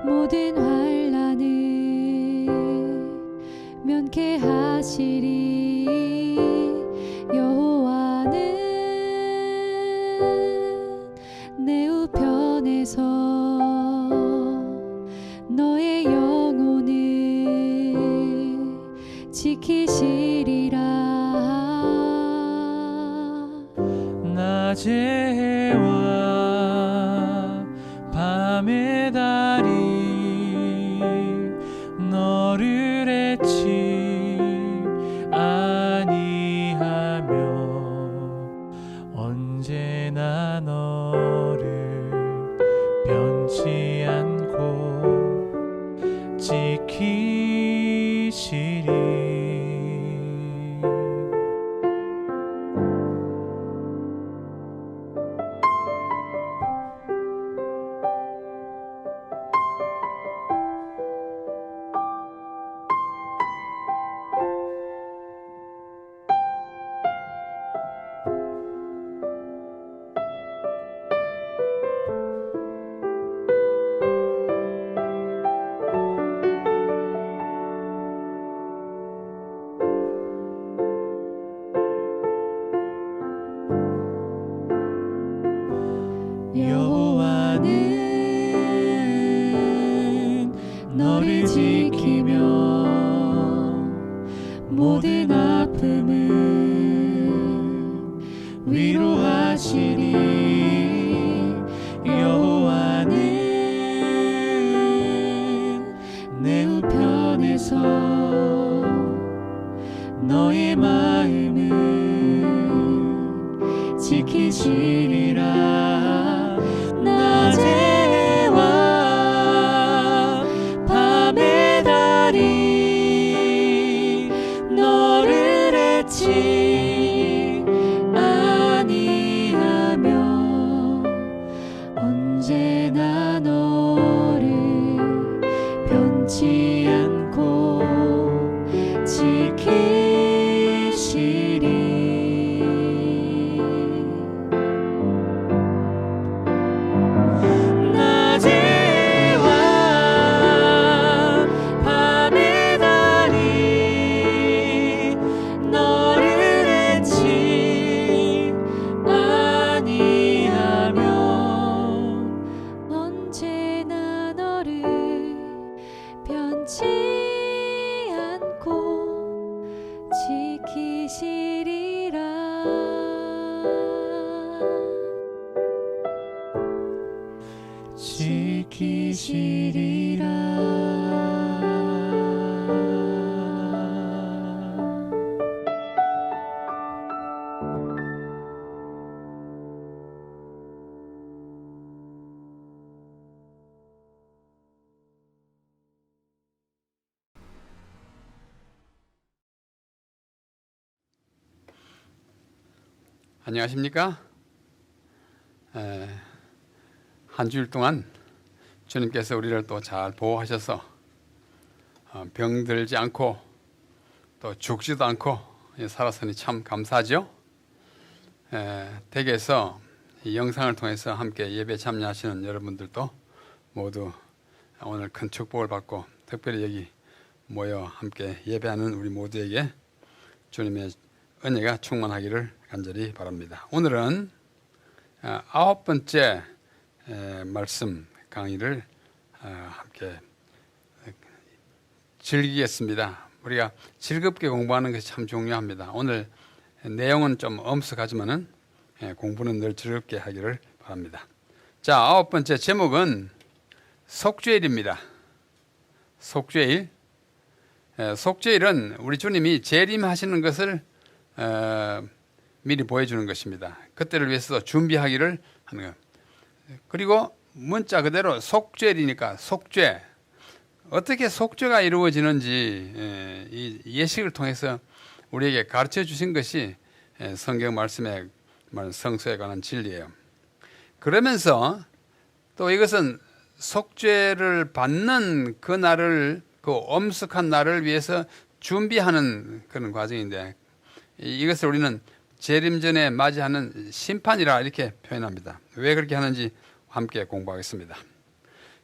모든 환난을 면케하시리. 여호와는 내 우편에서 너의 영혼을 지키시리라. 낮에와 밤의 달이 너를 잊지 아니하며 언제나 너를 변치 않고 지키시리. 여호와는 너를 지키며 모든 아픔을 위로하시리. 여호와는 내 우편에서 너의 마음을 지키시리라. 낮에와 밤의 달이 너를 잊지 아니하며 언제나 너를 변치 않고 지키시리. 안녕하십니까? 한 주일 동안 주님께서 우리를 또 잘 보호하셔서 병들지 않고 또 죽지도 않고 살았으니 참 감사하죠. 댁에서 이 영상을 통해서 함께 예배 참여하시는 여러분들도 모두 오늘 큰 축복을 받고 특별히 여기 모여 함께 예배하는 우리 모두에게 주님의 은혜가 충만하기를 간절히 바랍니다. 오늘은 9번째 말씀 강의를 함께 즐기겠습니다. 우리가 즐겁게 공부하는 것이 참 중요합니다. 오늘 내용은 좀 엄숙하지만은 공부는 늘 즐겁게 하기를 바랍니다. 자, 9번째 제목은 속죄일입니다. 속죄일. 속죄일은 우리 주님이 재림하시는 것을 미리 보여주는 것입니다. 그때를 위해서 준비하기를 하는 것. 그리고 문자 그대로 속죄일이니까 속죄. 어떻게 속죄가 이루어지는지 이 예식을 통해서 우리에게 가르쳐 주신 것이 성경 말씀에 말하는 성소에 관한 진리예요. 그러면서 또 이것은 속죄를 받는 그 날을, 그 엄숙한 날을 위해서 준비하는 그런 과정인데, 이것을 우리는 재림 전에 맞이하는 심판이라 이렇게 표현합니다. 왜 그렇게 하는지 함께 공부하겠습니다.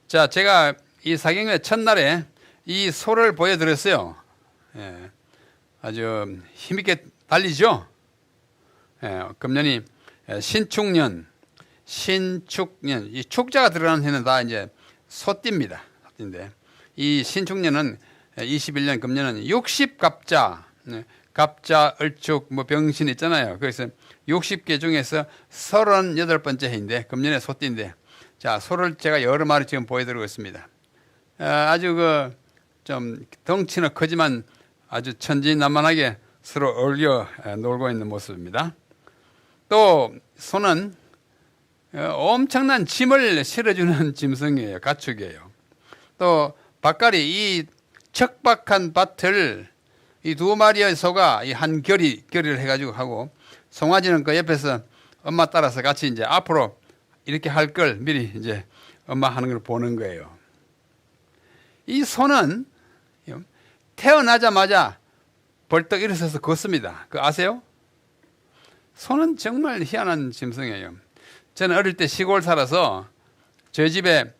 자, 제가 이 사경의 첫날에 이 소를 보여드렸어요. 예, 아주 힘있게 달리죠. 예, 금년이 신축년, 이 축자가 들어가는 해는 다 이제 소띠입니다. 소띠인데 이 신축년은 21년 금년은 60갑자, 갑자, 을축, 뭐 병신 있잖아요. 그래서 60개 중에서 38번째 해인데 금년에 소띠인데, 자, 소를 제가 여러 마리 지금 보여드리고 있습니다. 아주 그 좀 덩치는 크지만 아주 천진난만하게 서로 어울려 놀고 있는 모습입니다. 또 소는 엄청난 짐을 실어주는 짐승이에요. 가축이에요. 또 밭갈이, 이 척박한 밭을 이 두 마리의 소가 이 한 결의를 해가지고 하고, 송아지는 그 옆에서 엄마 따라서 같이 이제 앞으로 이렇게 할 걸 미리 이제 엄마 하는 걸 보는 거예요. 이 소는 태어나자마자 벌떡 일어서서 걷습니다. 그거 아세요? 소는 정말 희한한 짐승이에요. 저는 어릴 때 시골 살아서 저희 집에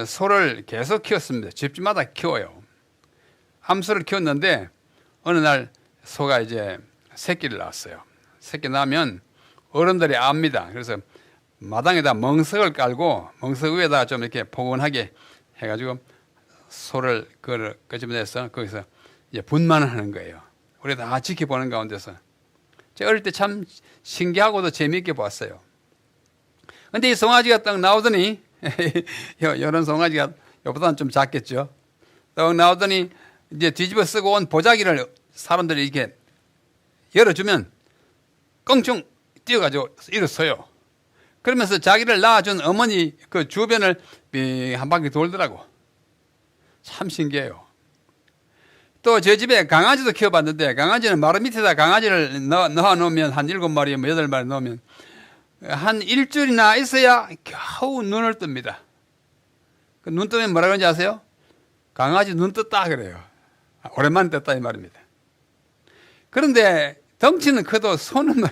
소를 계속 키웠습니다. 집집마다 키워요. 암소를 키웠는데 어느 날 소가 이제 새끼를 낳았어요. 새끼 낳으면 어른들이 압니다. 그래서 마당에다 멍석을 깔고 멍석 위에다가 좀 이렇게 포근하게 해가지고 소를 끄집어내서 거기서 이제 분만을 하는 거예요. 우리 다 지켜보는 가운데서 제가 어릴 때 참 신기하고도 재미있게 봤어요. 근데 이 송아지가 딱 나오더니 이런 송아지가 이보다는 좀 작겠죠. 딱 나오더니 이제 뒤집어 쓰고 온 보자기를 사람들이 이렇게 열어주면 껑충 뛰어가지고 일어서요. 그러면서 자기를 낳아준 어머니 그 주변을 한 바퀴 돌더라고. 참 신기해요. 또 제 집에 강아지도 키워봤는데, 강아지는 마루 밑에다 강아지를 넣어놓으면 한 7마리, 뭐 8마리 넣으면 한 일주일이나 있어야 겨우 눈을 뜹니다. 그 눈 뜨면 뭐라 그러는지 아세요? 강아지 눈 떴다 그래요. 오랜만에 떴다 이 말입니다. 그런데 덩치는 커도 손은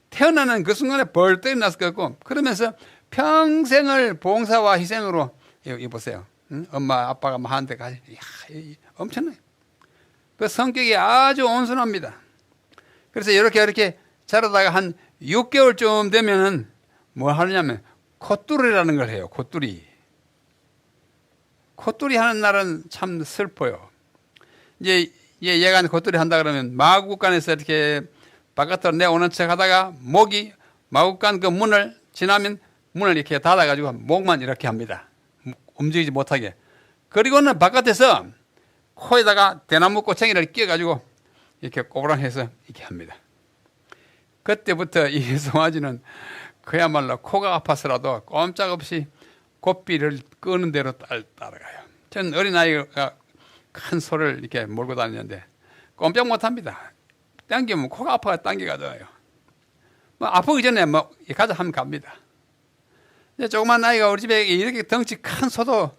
태어나는 그 순간에 벌떡 일어났을 것 같고, 그러면서 평생을 봉사와 희생으로, 여기 보세요. 응? 엄마 아빠가 뭐 하는데 가지. 이야, 엄청나요. 그 성격이 아주 온순합니다. 그래서 이렇게 자라다가 한 6개월쯤 되면은 뭐 하느냐면 콧뚜리라는 걸 해요. 콧뚜리. 콧뚜리 하는 날은 참 슬퍼요. 이제 얘가 콧뚜리 한다 그러면 마구간에서 이렇게 바깥으로 내오는 척 하다가 목이 마구간 그 문을 지나면 문을 이렇게 닫아가지고 목만 이렇게 합니다. 움직이지 못하게. 그리고는 바깥에서 코에다가 대나무 꼬챙이를 끼워가지고 이렇게 꼬부랑해서 이렇게 합니다. 그때부터 이 송아지는 그야말로 코가 아파서라도 꼼짝없이 고삐를 끄는 대로 따라가요. 저는 어린아이가 큰 소를 이렇게 몰고 다니는데 꼼짝 못합니다. 당기면 코가 아파서 당겨가져요. 뭐 아프기 전에 뭐 가자 하면 갑니다. 조그만 아이가 우리 집에 이렇게 덩치 큰 소도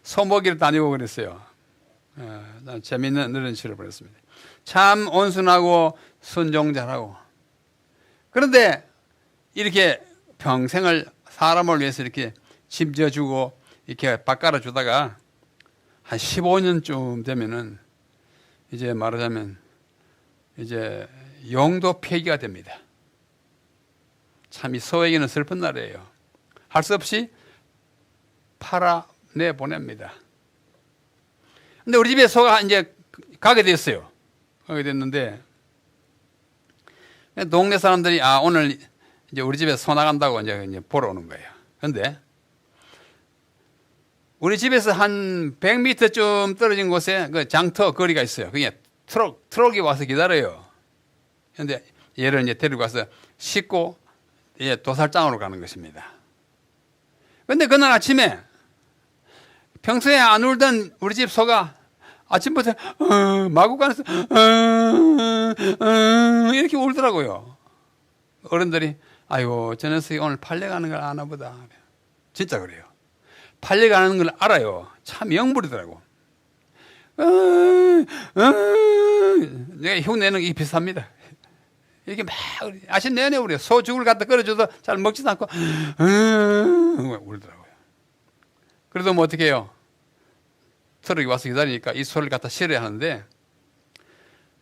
소먹이를 다니고 그랬어요. 재미있는 어린 시를 보냈습니다. 참 온순하고 순종잘하고, 그런데 이렇게 평생을 사람을 위해서 이렇게 짐져주고 이렇게 밥 깔아주다가 한 15년쯤 되면은 이제 말하자면 이제 용도 폐기가 됩니다. 참 이 소에게는 슬픈 날이에요. 할 수 없이 팔아 내보냅니다. 근데 우리 집에 소가 이제 가게 됐어요. 가게 됐는데 동네 사람들이 오늘 이제 우리 집에 소 나간다고 이제 보러 오는 거예요. 근데 우리 집에서 한 100m쯤 떨어진 곳에 그 장터 거리가 있어요. 그게 트럭이 와서 기다려요. 근데 얘를 이제 데리고 가서 싣고 이제 도살장으로 가는 것입니다. 근데 그날 아침에 평소에 안 울던 우리 집 소가 아침부터 마구간에서 이렇게 울더라고요. 어른들이 아이고 저 녀석이 오늘 팔려 가는 걸 아나 보다. 진짜 그래요. 팔려 가는 걸 알아요. 참 영불이더라고. 내가 흉내는 게 비슷합니다. 이렇게 막 아침 내내 우리 소 죽을 갖다 끓여줘도 잘 먹지도 않고 울더라고요. 그래도 뭐 어떻게 해요? 트럭이 와서 기다리니까 이 소를 갖다 실어야 하는데,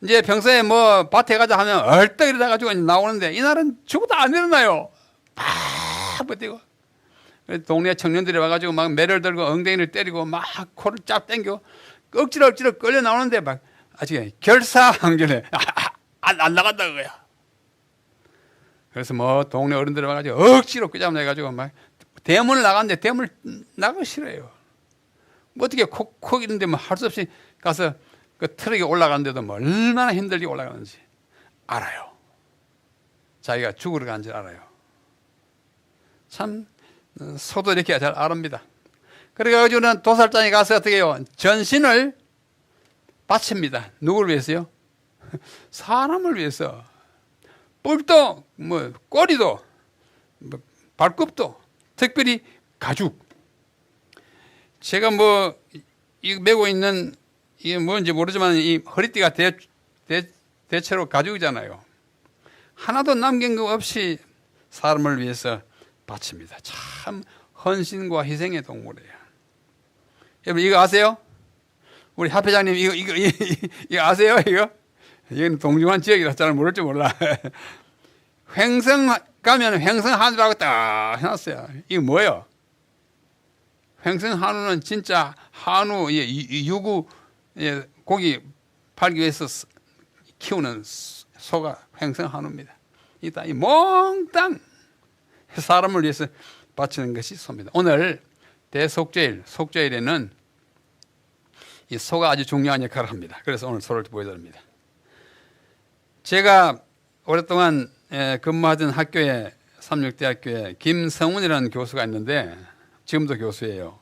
이제 평소에 뭐 밭에 가자 하면 얼떡 이러다 가지고 나오는데 이날은 죽어도 안 일어나요. 팍 버티고. 동네 청년들이 와가지고 막 매를 들고 엉덩이를 때리고 막 코를 쫙 당겨 억지로 끌려 나오는데 막 아직 결사항전에 안 나간다 그거야. 그래서 뭐 동네 어른들이 와가지고 억지로 끄잡아내가지고 막 대문을 나갔는데 대문을 나가기 싫어요. 뭐 어떻게 콕콕 이런데 뭐 할 수 없이 가서 그 트럭에 올라가는데도 뭐 얼마나 힘들게 올라가는지 알아요. 자기가 죽으러 간 줄 알아요. 참 소도 이렇게 잘 아릅니다. 그래가지고는 도살장에 가서 어떻게 해요? 전신을 바칩니다. 누구를 위해서요? 사람을 위해서. 뿔도 뭐 꼬리도 뭐 발굽도 특별히 가죽. 제가 뭐 이 메고 있는 이게 뭔지 모르지만 이 허리띠가 대체로 가죽이잖아요. 하나도 남긴 거 없이 사람을 위해서 바칩니다. 참 헌신과 희생의 동물이에요. 여러분 이거 아세요? 우리 합회장님 이거 아세요? 이건 동중한 지역이라 잘 모를지 몰라. 횡성 가면 횡성 한우라고 딱 해놨어요. 이거 뭐예요? 횡성 한우는 진짜 한우 유구 고기 팔기 위해서 키우는 소가 횡성 한우입니다. 이 몽땅 사람을 위해서 바치는 것이 소입니다. 오늘 대속죄일, 속죄일에는 이 소가 아주 중요한 역할을 합니다. 그래서 오늘 소를 보여드립니다. 제가 오랫동안 근무하던 학교에 삼육대학교에 김성훈이라는 교수가 있는데 지금도 교수예요.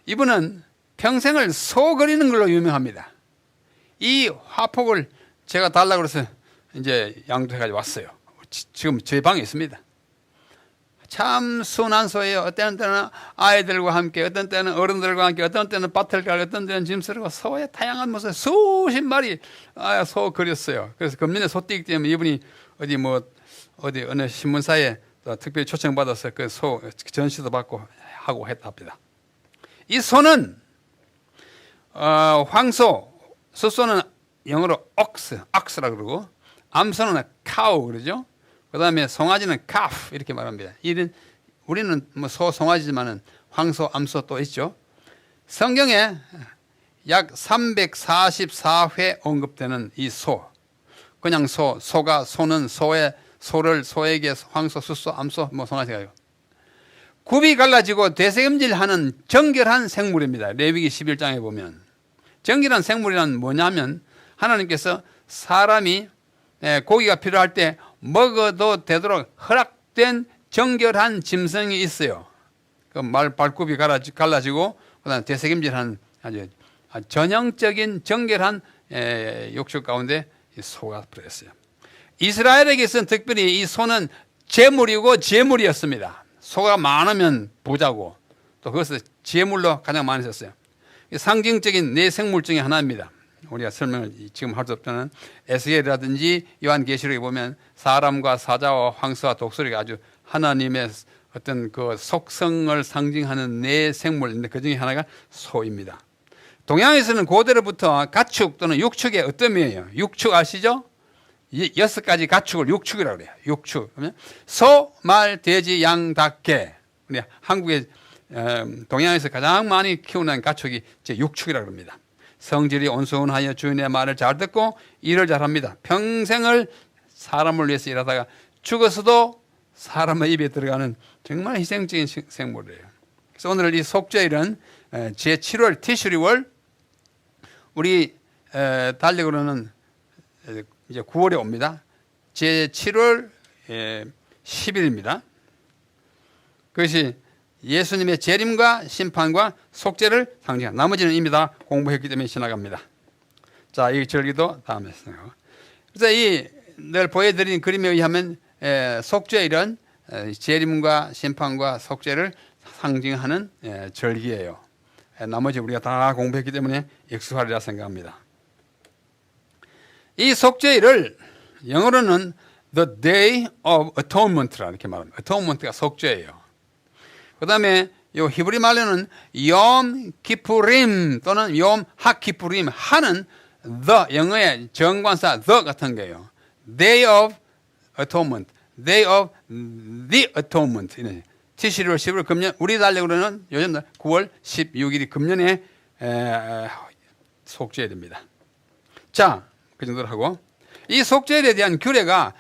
이분은 평생을 소 그리는 걸로 유명합니다. 이 화폭을 제가 달라고 그래서 이제 양도해가지고 왔어요. 지금 제 방에 있습니다. 참 순한 소예요. 어떤 때는 아이들과 함께, 어떤 때는 어른들과 함께, 어떤 때는 밭을 갈고, 어떤 때는 짐스르고 소의 다양한 모습 수십 마리 소 그렸어요. 그래서 금년에 소띠기 때문에 이분이 어디 어느 신문사에 특별히 초청받아서 그 소 전시도 받고 하고 했답니다. 이 소는 황소, 숫소는 영어로 ox라고 그러고 암소는 cow 그러죠. 그 다음에 송아지는 calf 이렇게 말합니다. 우리는 뭐 소, 송아지지만은 황소, 암소 또 있죠. 성경에 약 344회 언급되는 이 소. 그냥 소는 소에게 황소, 숫소, 암소, 뭐 송아지가요. 굽이 갈라지고 되새김질하는 정결한 생물입니다. 레위기 11장에 보면 정결한 생물이란 뭐냐면 하나님께서 사람이 고기가 필요할 때 먹어도 되도록 허락된 정결한 짐승이 있어요. 그 발굽이 갈라지고 그다음에 되새김질하는 아주 전형적인 정결한 육축 가운데 소가 들어있어요. 이스라엘에게서는 특별히 이 소는 제물이고 제물이었습니다. 소가 많으면 부자고 또 그것을 제물로 가장 많이 썼어요. 상징적인 네 생물 중에 하나입니다. 우리가 설명을 지금 할 수 없다는 에스겔이라든지 요한계시록에 보면 사람과 사자와 황소와 독수리가 아주 하나님의 어떤 그 속성을 상징하는 네 생물인데 그 중에 하나가 소입니다. 동양에서는 고대로부터 가축 또는 육축의 어떤 육축 아시죠? 6가지 가축을 육축이라고 그래요. 육축. 그러면 소, 말, 돼지, 양, 닭, 개. 우리 한국의 동양에서 가장 많이 키우는 가축이 제 육축이라고 합니다. 성질이 온순하여 주인의 말을 잘 듣고 일을 잘합니다. 평생을 사람을 위해서 일하다가 죽어서도 사람의 입에 들어가는 정말 희생적인 생물이에요. 그래서 오늘 이 속죄일은 제7월 티슈리월 우리 달력으로는 이제 9월에 옵니다. 제7월 10일입니다. 그것이 예수님의 재림과 심판과 속죄를 상징합니다. 나머지는 이미 다 공부했기 때문에 지나갑니다. 자, 이 절기도 다음에 했어요. 그래서 늘 보여드린 그림에 의하면 속죄일은 재림과 심판과 속죄를 상징하는 절기예요. 나머지 우리가 다 공부했기 때문에 익숙하리라 생각합니다. 이 속죄일을 영어로는 The Day of Atonement라 이렇게 말합니다. Atonement가 속죄예요. 그 다음에 요 히브리 말로는 욤 키푸림 또는 욤 하키푸림, 하는 the, 영어의 정관사 the 같은 거예요. Day of Atonement, Day of the Atonement. 7월 10월 금년, 우리 달력으로는 요즘 9월 16일이 금년에 속죄일입니다. 자, 그 정도로 하고, 이 속죄일에 대한 규례가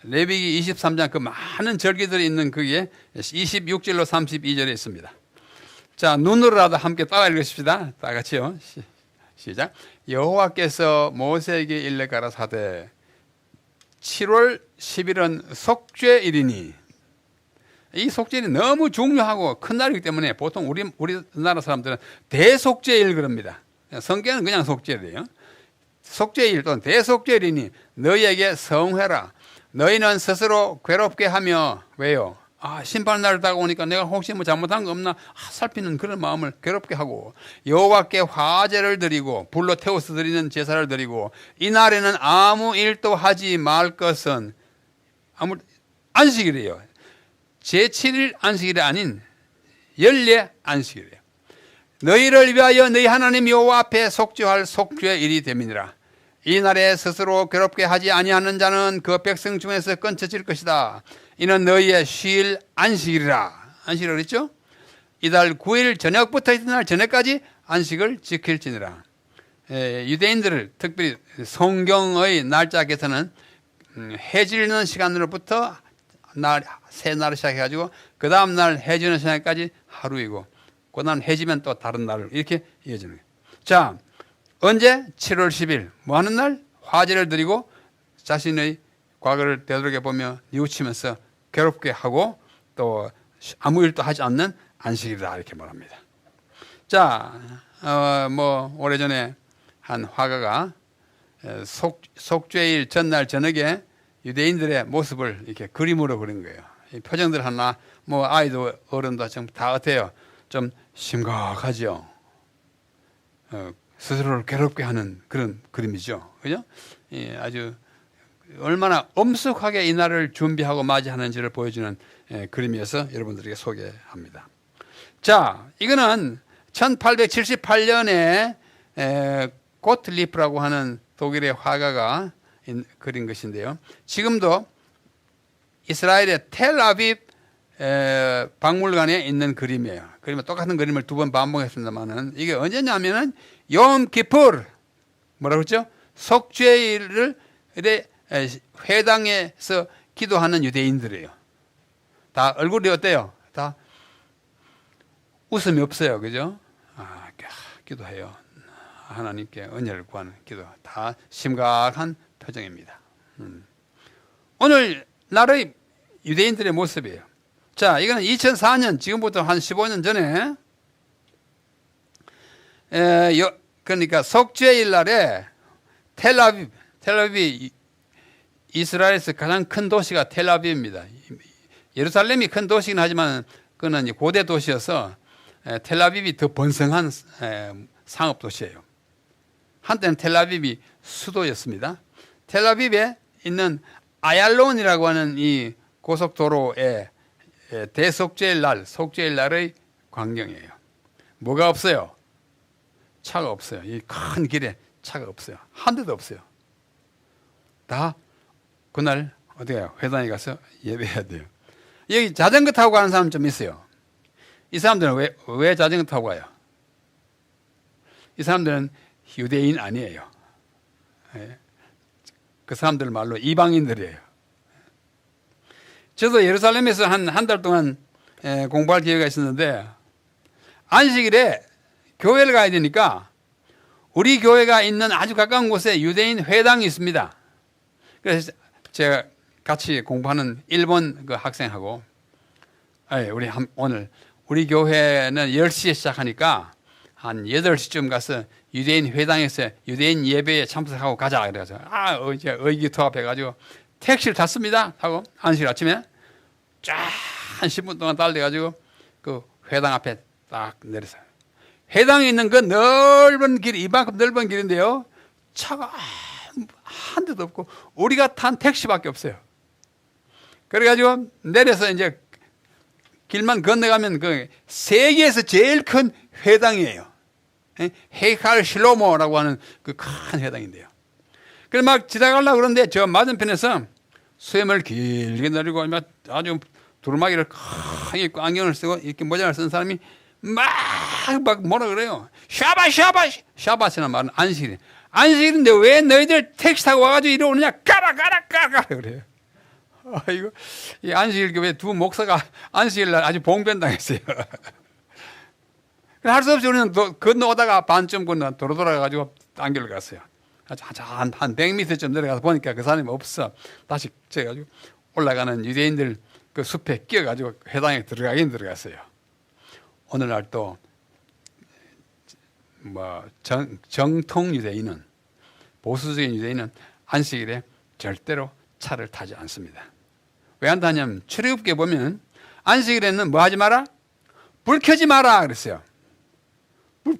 레위기 23장 그 많은 절기들이 있는 거기에 26절로 32절에 있습니다. 자, 눈으로라도 함께 따라 읽으십시다. 다 같이요. 시작. 여호와께서 모세에게 일러 가라사대 7월 10일은 속죄일이니, 이 속죄일이 너무 중요하고 큰 날이기 때문에 보통 우리나라 사람들은 대속죄일 그럽니다. 성경은 그냥 속죄일이에요. 속죄일 또는 대속죄일이니 너희에게 성회라. 너희는 스스로 괴롭게 하며, 왜요? 심판날 다가오니까 내가 혹시 뭐 잘못한 거 없나 살피는 그런 마음을 괴롭게 하고, 여호와께 화제를 드리고 불로 태워서 드리는 제사를 드리고, 이날에는 아무 일도 하지 말 것은 안식일이에요. 제7일 안식일이 아닌 연례 안식일이에요. 너희를 위하여 너희 하나님 여호와 앞에 속죄할 속죄일이 됨이니라. 이 날에 스스로 괴롭게 하지 아니하는 자는 그 백성 중에서 끊쳐질 것이다. 이는 너희의 쉴 안식일이라. 안식이라고 그랬죠? 이달 9일 저녁부터 이튿날 저녁까지 안식을 지킬지니라. 유대인들을 특별히 성경의 날짜에서는 해 지는 시간으로부터 새 날을 시작해가지고 그 다음 날 해 지는 시간까지 하루이고, 그 다음 해 지면 또 다른 날을 이렇게 이어지는 거예요. 자, 언제? 7월 10일 뭐 하는 날? 화제를 드리고 자신의 과거를 되돌아보며 뉘우치면서 괴롭게 하고 또 아무 일도 하지 않는 안식일이다, 이렇게 말합니다. 자, 오래전에 한 화가가 속죄일 전날 저녁에 유대인들의 모습을 이렇게 그림으로 그린 거예요. 이 표정들 하나, 아이도 어른도 다 어때요? 좀 심각하죠. 스스로를 괴롭게 하는 그런 그림이죠. 그죠? 아주 얼마나 엄숙하게 이 날을 준비하고 맞이하는지를 보여주는 그림이어서 여러분들에게 소개합니다. 자, 이거는 1878년에 고트리프라고 하는 독일의 화가가 그린 것인데요. 지금도 이스라엘의 텔아비브 박물관에 있는 그림이에요. 그림은 똑같은 그림을 두 번 반복했습니다만은, 이게 언제냐면은 욤 키푸르, 뭐라고 했죠? 속죄일을 회당에서 기도하는 유대인들이에요. 다 얼굴이 어때요? 다 웃음이 없어요. 그죠? 기도해요. 하나님께 은혜를 구하는 기도. 다 심각한 표정입니다. 오늘 날의 유대인들의 모습이에요. 자, 이거는 2004년, 지금부터 한 15년 전에, 그러니까 속죄일 날에 텔아비브, 이스라엘에서 가장 큰 도시가 텔아비브입니다. 예루살렘이 큰 도시긴 하지만 그는 고대 도시여서 텔아비브이 더 번성한 상업 도시예요. 한때는 텔아비브이 수도였습니다. 텔아비브에 있는 아얄론이라고 하는 이 고속도로에 대속죄일 날, 속죄일 날의 광경이에요. 뭐가 없어요? 차가 없어요. 이 큰 길에 차가 없어요. 한 대도 없어요. 다 그날 어디 가요? 회당에 가서 예배해야 돼요. 여기 자전거 타고 가는 사람 좀 있어요. 이 사람들은 왜 자전거 타고 가요? 이 사람들은 유대인 아니에요. 그 사람들 말로 이방인들이에요. 저도 예루살렘에서 한 달 동안 공부할 기회가 있었는데, 안식일에 교회를 가야 되니까 우리 교회가 있는 아주 가까운 곳에 유대인 회당이 있습니다. 그래서 제가 같이 공부하는 일본 그 학생하고, 오늘 우리 교회는 10시에 시작하니까 한 8시쯤 가서 유대인 회당에서 유대인 예배에 참석하고 가자. 그래서 이제 의기투합해가지고 택시를 탔습니다. 하고 안식 아침에 쫙 한 10분 동안 달려가지고 그 회당 앞에 딱 내렸어요. 회당에 있는 그 넓은 길, 이만큼 넓은 길인데요, 차가 한 대도 없고 우리가 탄 택시밖에 없어요. 그래가지고 내려서 이제 길만 건너가면 그 세계에서 제일 큰 회당이에요. 헤이칼 실로모라고 하는 그 큰 회당인데요. 그래서 막 지나가려고 그러는데 저 맞은편에서 수염을 길게 내리고 아주 두루마기를 크게 입고 안경을 쓰고 이렇게 모자를 쓴 사람이 막 뭐라 그래요. 샤바시나 말은 안식일. 안식일인데 왜 너희들 택시 타고 와가지고 이리 오느냐? 까라 그래요. 이거 이 안식일 교회 두 목사가 안식일 날 아주 봉변당했어요. 할 수 없이 우리는 건너오다가 반쯤 건너 도로 돌아가가지고 안길로 갔어요. 한 100m쯤 내려가서 보니까 그 사람이 없어. 다시 져가지고 올라가는 유대인들 그 숲에 끼어가지고 회당에 들어가긴 들어갔어요. 오늘날 또 정통 유대인은, 보수적인 유대인은 안식일에 절대로 차를 타지 않습니다. 왜 안 타냐면 출애굽기에 보면 안식일에는 뭐 하지 마라? 불 켜지 마라 그랬어요.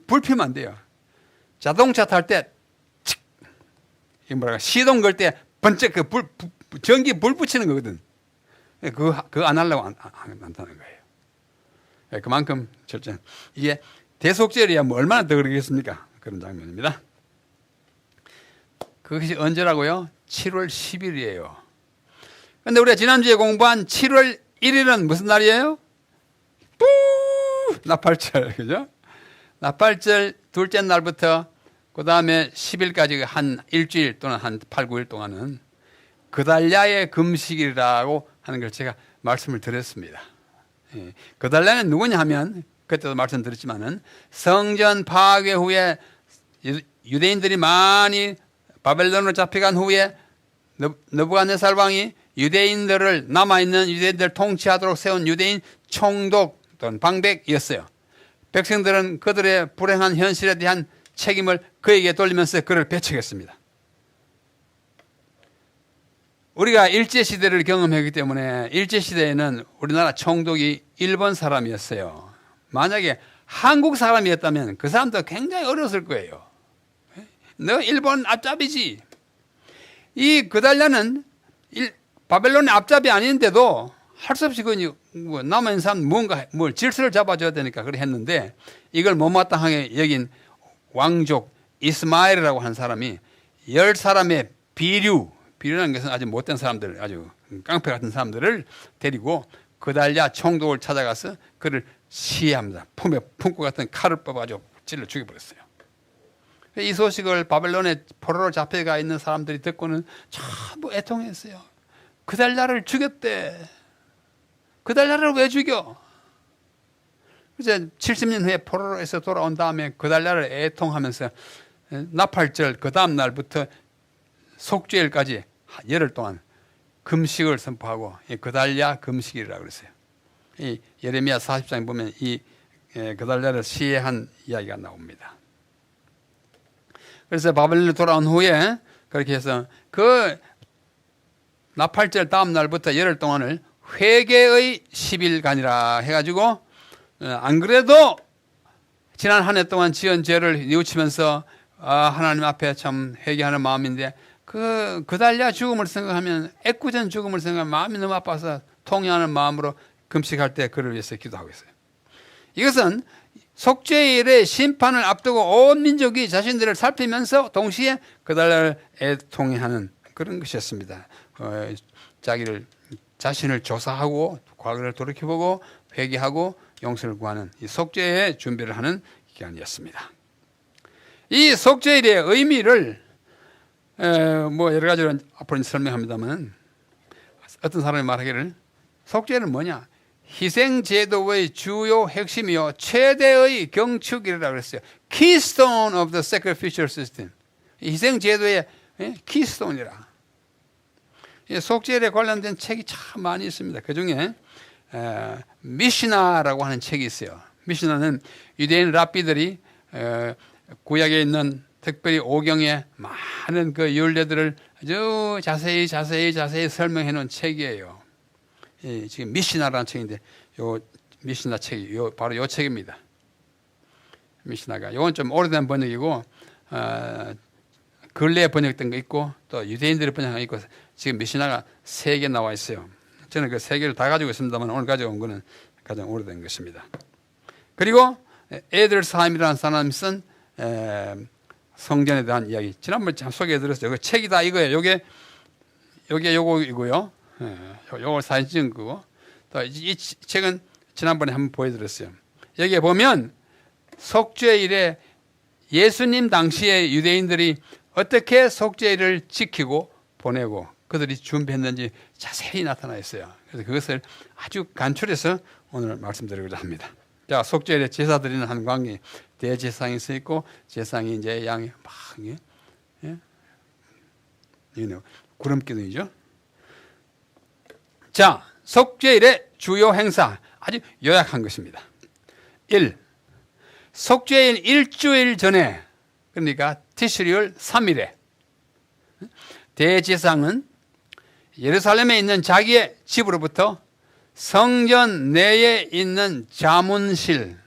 불 피면 안 돼요. 자동차 탈 때 시동 걸 때 번쩍 전기 불 붙이는 거거든. 그거 안 하려고 안 타는 거예요. 그만큼 절제. 이게 대속절이야 뭐 얼마나 더 그러겠습니까? 그런 장면입니다. 그것이 언제라고요? 7월 10일이에요. 그런데 우리가 지난주에 공부한 7월 1일은 무슨 날이에요? 나팔절, 그죠? 나팔절 둘째 날부터 그 다음에 10일까지 한 일주일 또는 한 8, 9일 동안은 그달랴의 금식이라고 하는 걸 제가 말씀을 드렸습니다. 그달랴는 누구냐 하면 그때도 말씀드렸지만은 성전 파괴 후에 유대인들이 많이 바벨론으로 잡혀간 후에 느부갓네살 왕이 유대인들을 남아있는 유대인들을 통치하도록 세운 유대인 총독 또는 방백이었어요. 백성들은 그들의 불행한 현실에 대한 책임을 그에게 돌리면서 그를 배척했습니다. 우리가 일제시대를 경험했기 때문에 일제시대에는 우리나라 총독이 일본 사람이었어요. 만약에 한국 사람이었다면 그 사람도 굉장히 어려웠을 거예요. 너 일본 앞잡이지. 이 그달랴는 바벨론의 앞잡이 아닌데도 할 수 없이 남아있는 사람 뭘 질서를 잡아줘야 되니까 그래 했는데 이걸 못마땅하게 여긴 왕족 이스마엘이라고 한 사람이 10사람의 비류라는 것은 아주 못된 사람들, 아주 깡패 같은 사람들을 데리고 그달랴 총독을 찾아가서 그를 시해합니다. 품에 품고 같은 칼을 뽑아가지고 찔러 죽여버렸어요. 이 소식을 바벨론의 포로로 잡혀가 있는 사람들이 듣고는 전부 애통했어요. 그달랴를 죽였대. 그달랴를 왜 죽여? 이제 70년 후에 포로로에서 돌아온 다음에 그달랴를 애통하면서 나팔절 그 다음 날부터 속죄일까지 열흘 동안 금식을 선포하고 그달랴 금식이라고 그랬어요. 이 예레미야 40장에 보면 이 그달랴를 시해한 이야기가 나옵니다. 그래서 바벨론에 돌아온 후에 그렇게 해서 그 나팔절 다음 날부터 열흘 동안을 회개의 10일간이라 해가지고 안 그래도 지난 한 해 동안 지은 죄를 뉘우치면서 하나님 앞에 참 회개하는 마음인데 그달랴 죽음을 생각하면 애꿎은 죽음을 생각하면 마음이 너무 아파서 통회하는 마음으로 금식할 때 그를 위해서 기도하고 있어요. 이것은 속죄일의 심판을 앞두고 온 민족이 자신들을 살피면서 동시에 그달랴를 애통해하는 그런 것이었습니다. 자신을 조사하고 과거를 돌이켜보고 회개하고 용서를 구하는 이 속죄의 준비를 하는 기간이었습니다. 이 속죄일의 의미를 뭐 여러 가지로 앞으로 설명합니다만 어떤 사람이 말하기를 속죄는 뭐냐? 희생제도의 주요 핵심이요 최대의 경축이라고 그랬어요. Keystone of the sacrificial system. 희생제도의 키스톤이라. 속죄일에 관련된 책이 참 많이 있습니다. 그중에 미시나라고 하는 책이 있어요. 미시나는 유대인 랍비들이 구약에 있는 특별히 오경의 많은 그 율례들을 아주 자세히 설명해 놓은 책이에요. 지금 미시나라는 책인데 요 미시나 책이 바로 요 책입니다. 미시나가 이건 좀 오래된 번역이고 근래에 번역된 거 있고 또 유대인들이 번역한 거 있고 지금 미시나가 3개 나와 있어요. 저는 그 3개를 다 가지고 있습니다만 오늘 가져온 거는 가장 오래된 것입니다. 그리고 에델사임이라는 사람이 쓴 성전에 대한 이야기, 지난번에 참 소개해드렸어요. 그 책이 다 이거예요. 요게 요거이고요. 요걸 사진 찍은 거고, 또 이 책은 지난번에 한번 보여드렸어요. 여기에 보면 속죄일에 예수님 당시에 유대인들이 어떻게 속죄일을 지키고 보내고 그들이 준비했는지 자세히 나타나 있어요. 그래서 그것을 아주 간추려서 오늘 말씀드리고자 합니다. 자, 속죄일에 제사 드리는 한 광이 대제사장이 서 있고, 제사장이 이제 양이 막 구름기둥이죠. 자, 속죄일의 주요 행사 아주 요약한 것입니다. 1. 속죄일 일주일 전에, 그러니까 티슈리율 3일에 대제사장은 예루살렘에 있는 자기의 집으로부터 성전 내에 있는 자문실,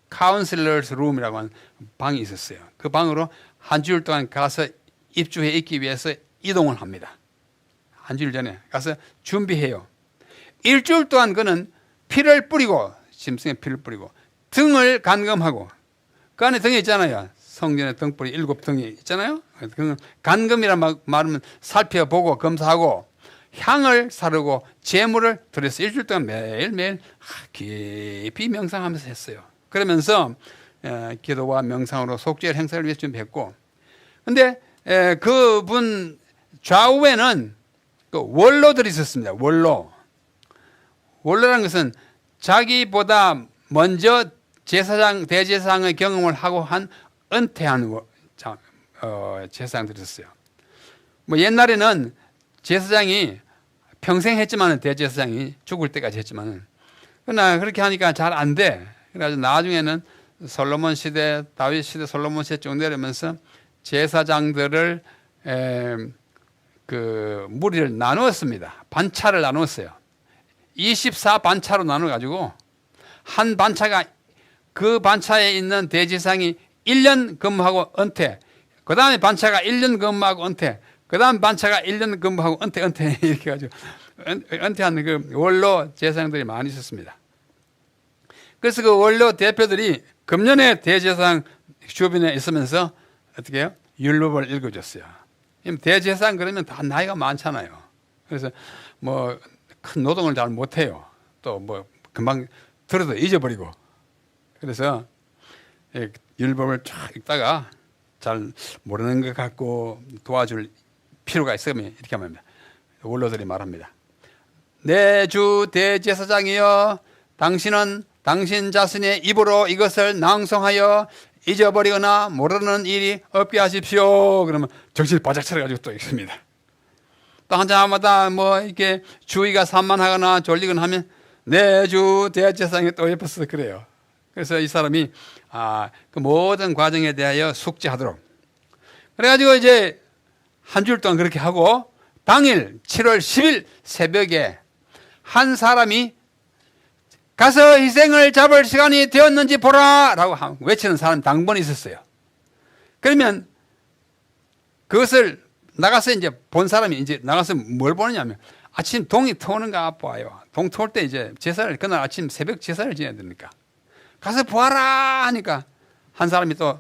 카운슬러스 룸이라고 하는 방이 있었어요. 그 방으로 한 주일 동안 가서 입주해 있기 위해서 이동을 합니다. 한 주일 전에 가서 준비해요. 일주일 동안 그는 피를 뿌리고, 짐승의 피를 뿌리고 등을 간검하고, 그 안에 등이 있잖아요. 성전에 등불이 7등이 있잖아요. 그건 간검이란 말은 살펴보고 검사하고 향을 사르고 제물을 드려서 일주일 동안 매일매일 깊이 명상하면서 했어요. 그러면서 기도와 명상으로 속죄일 행사를 위해서 준비했고, 근데 그분 좌우에는 그 원로들이 있었습니다. 원로라는 것은 자기보다 먼저 대제사장의 경험을 하고 한 은퇴한 제사장들이 있었어요. 뭐 옛날에는 제사장이 평생 했지만은, 대제사장이 죽을 때까지 했지만은, 그러나 그렇게 하니까 잘 안 돼. 그래서 나중에는 솔로몬 시대, 다윗 시대, 솔로몬 시대 쭉 내려면서 제사장들을 그 무리를 나누었습니다. 반차를 나누었어요. 24반차로 나눠가지고 한 반차가, 그 반차에 있는 대제사장이 1년 근무하고 은퇴, 그 다음에 반차가 1년 근무하고 은퇴, 그 다음 반차가 1년 근무하고 은퇴 이렇게 해가지고 은퇴하는 그 원로 제사장들이 많이 있었습니다. 그래서 그 원로 대표들이 금년에 대제사장 주변에 있으면서 어떻게 해요? 율법을 읽어줬어요. 대제사장 그러면 다 나이가 많잖아요. 그래서 뭐 큰 노동을 잘 못해요. 또 뭐 금방 들어도 잊어버리고. 그래서 율법을 쫙 읽다가 잘 모르는 것 같고 도와줄 필요가 있으면 이렇게 합니다. 원로들이 말합니다. 내 주 대제사장이여, 당신은 당신 자신의 입으로 이것을 낭송하여 잊어버리거나 모르는 일이 없게 하십시오. 그러면 정신 바짝 차려가지고 또 읽습니다. 또 한자마다 뭐 이렇게 주의가 산만하거나 졸리거나 하면 내 주 대제사장이 또 옆에서 그래요. 그래서 이 사람이 그 모든 과정에 대하여 숙지하도록. 그래가지고 이제 한 주일 동안 그렇게 하고, 당일 7월 10일 새벽에 한 사람이 가서 희생을 잡을 시간이 되었는지 보라! 라고 외치는 사람이 당번이 있었어요. 그러면 그것을 나가서 이제 본 사람이 이제 나가서 뭘 보느냐면, 아침 동이 터오는가 봐요. 동 터올 때 이제 제사를, 그날 아침 새벽 제사를 지내야 되니까. 가서 보아라! 하니까 한 사람이 또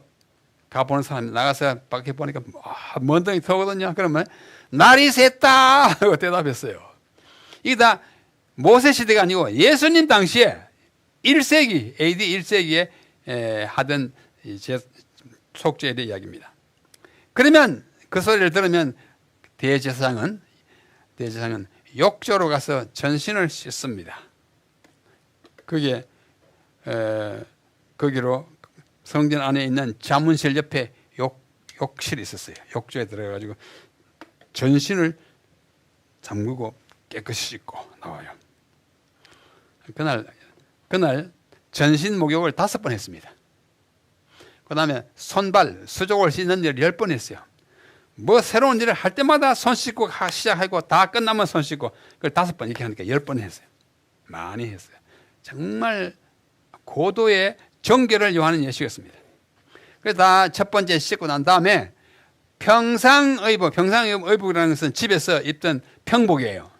가보는 사람이 나가서 밖에 보니까 먼 동이 터오거든요. 그러면 날이 샜다! 하고 대답했어요. 이게 다 모세 시대가 아니고 예수님 당시에 1세기, AD 1세기에 하던 속죄의 이야기입니다. 그러면 그 소리를 들으면 대제사장은 욕조로 가서 전신을 씻습니다. 그게 거기로 성전 안에 있는 자문실 옆에 욕실이 있었어요. 욕조에 들어가가지고 전신을 잠그고 깨끗이 씻고 나와요. 그날 전신 목욕을 5번 했습니다. 그 다음에 손발, 수족을 씻는 일을 10번 했어요. 뭐 새로운 일을 할 때마다 손 씻고 시작하고 다 끝나면 손 씻고, 그걸 5번 이렇게 하니까 10번 했어요. 많이 했어요. 정말 고도의 정결을 요하는 예식이었습니다. 그래서 다 첫 번째 씻고 난 다음에 평상의복이라는 것은 집에서 입던 평복이에요.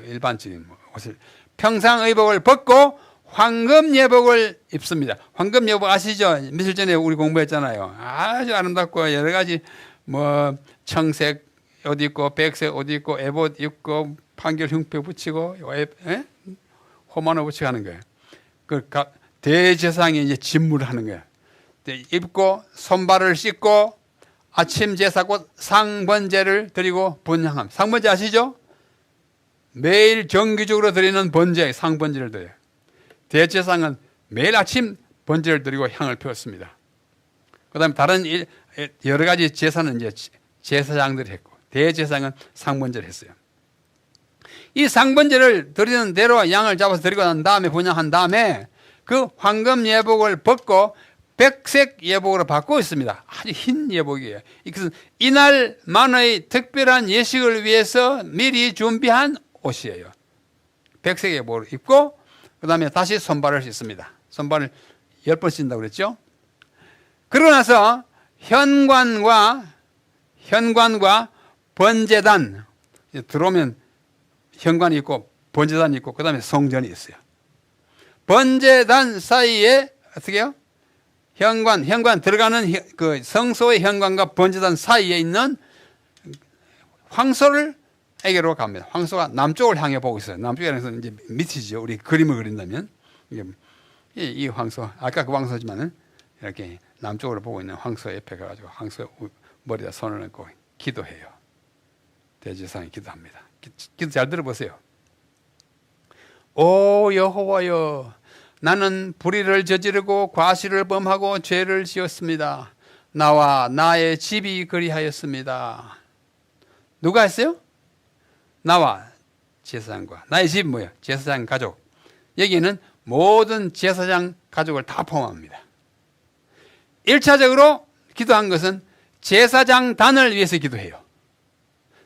일반적인 옷을. 평상의복을 벗고 황금 예복을 입습니다. 황금 예복 아시죠? 며칠 전에 우리 공부했잖아요. 아주 아름답고 여러 가지 뭐 청색 옷 입고 백색 옷 입고 에봇 입고 판결 흉패 붙이고 호마노 붙이고 하는 거예요. 그 대제사장이 이제 집무를 하는 거예요. 입고 손발을 씻고 아침 제사고 상번제를 드리고 분향함. 상번제 아시죠? 매일 정기적으로 드리는 번제, 상번제를 드려요. 대제사장은 매일 아침 번제를 드리고 향을 피웠습니다. 그 다음에 다른 여러 가지 제사는 이제 제사장들이 했고, 대제사장은 상번제를 했어요. 이 상번제를 드리는 대로 양을 잡아서 드리고 난 다음에 분향한 다음에 그 황금 예복을 벗고 백색 예복으로 바꾸고 있습니다. 아주 흰 예복이에요. 이것은 이날만의 특별한 예식을 위해서 미리 준비한 옷이에요. 백색 예복을 입고 그 다음에 다시 손발을 씻습니다. 손발을 10번 씻는다고 그랬죠. 그러고 나서 현관과 번제단, 들어오면 현관이 있고 번제단이 있고 그 다음에 성전이 있어요. 번제단 사이에 어떻게 해요? 현관 들어가는 그 성소의 현관과 번제단 사이에 있는 황소를 에게로 갑니다. 황소가 남쪽을 향해 보고 있어요. 남쪽에서 이제 밑이죠. 우리 그림을 그린다면 이 황소, 아까 그 황소지만은 이렇게 남쪽으로 보고 있는 황소 옆에 가가지고 황소 머리에 손을 얹고 기도해요. 대제사장이 기도합니다. 기도 잘 들어보세요. 오 여호와여, 나는 불의를 저지르고 과실을 범하고 죄를 지었습니다. 나와 나의 집이 그리하였습니다. 누가 했어요? 나와 제사장과 나의 집 뭐예요? 제사장 가족. 여기는 모든 제사장 가족을 다 포함합니다. 1차적으로 기도한 것은 제사장단을 위해서 기도해요.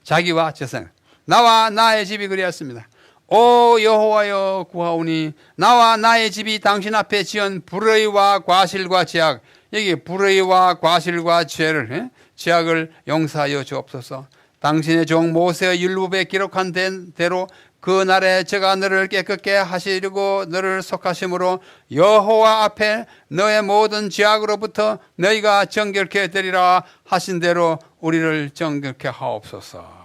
자기와 제사장. 나와 나의 집이 그리하였습니다. 오 여호와여 구하오니 나와 나의 집이 당신 앞에 지은 불의와 과실과 죄악, 여기 불의와 과실과 죄악을 용서하여 주옵소서. 당신의 종 모세의 율법에 기록한 대로 그 날에 저가 너를 깨끗게 하시려고 너를 속하심으로 여호와 앞에 너의 모든 죄악으로부터 너희가 정결케 되리라 하신 대로 우리를 정결케 하옵소서.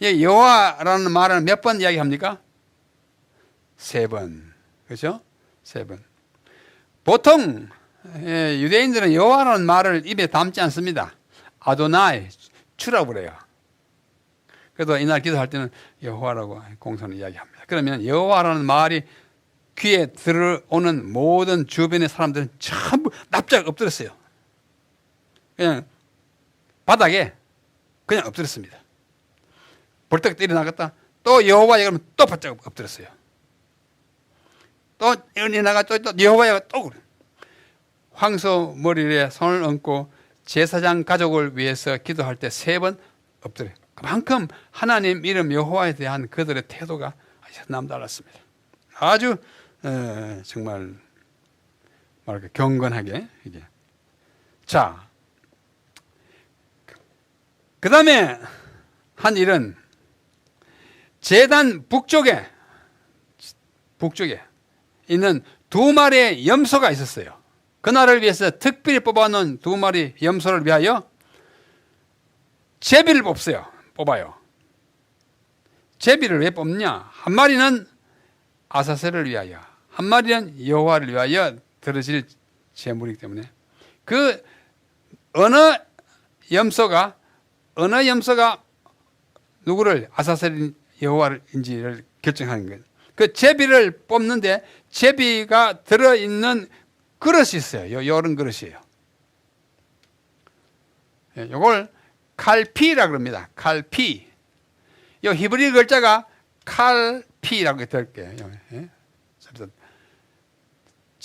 여호와라는 말은 몇 번 이야기합니까? 3번. 그렇죠? 3번. 보통 유대인들은 여호와라는 말을 입에 담지 않습니다. 아도나이, 주라고 그래요. 그래도 이날 기도할 때는 여호와라고 공손히 이야기합니다. 그러면 여호와라는 말이 귀에 들어오는 모든 주변의 사람들은 전부 납작 엎드렸어요. 그냥 바닥에 그냥 엎드렸습니다. 벌떡 일어나갔다 또 여호와 그러면 또 바짝 엎드렸어요. 또 일어나가 또 여호와가 또 그래. 황소 머리에 손을 얹고 제사장 가족을 위해서 기도할 때 3번 엎드려요. 그만큼 하나님 이름 여호와에 대한 그들의 태도가 아주 남달랐습니다. 아주 정말 뭐랄까 경건하게 이게. 자, 그 다음에 한 일은 제단 북쪽에 있는 2마리의 염소가 있었어요. 그날을 위해서 특별히 뽑아놓은 2마리 염소를 위하여 제비를 뽑아요. 제비를 왜 뽑냐? 한 마리는 아사셀을 위하여, 한 마리는 여호와를 위하여 드려질 제물이기 때문에 그 어느 염소가 누구를 아사셀 여호와인지를 결정하는 거예요. 그 제비를 뽑는데 제비가 들어있는 그릇이 있어요. 이런 그릇이에요. 이걸 칼피라고 합니다. 칼피. 이 히브리 글자가 칼피라고 들을게요.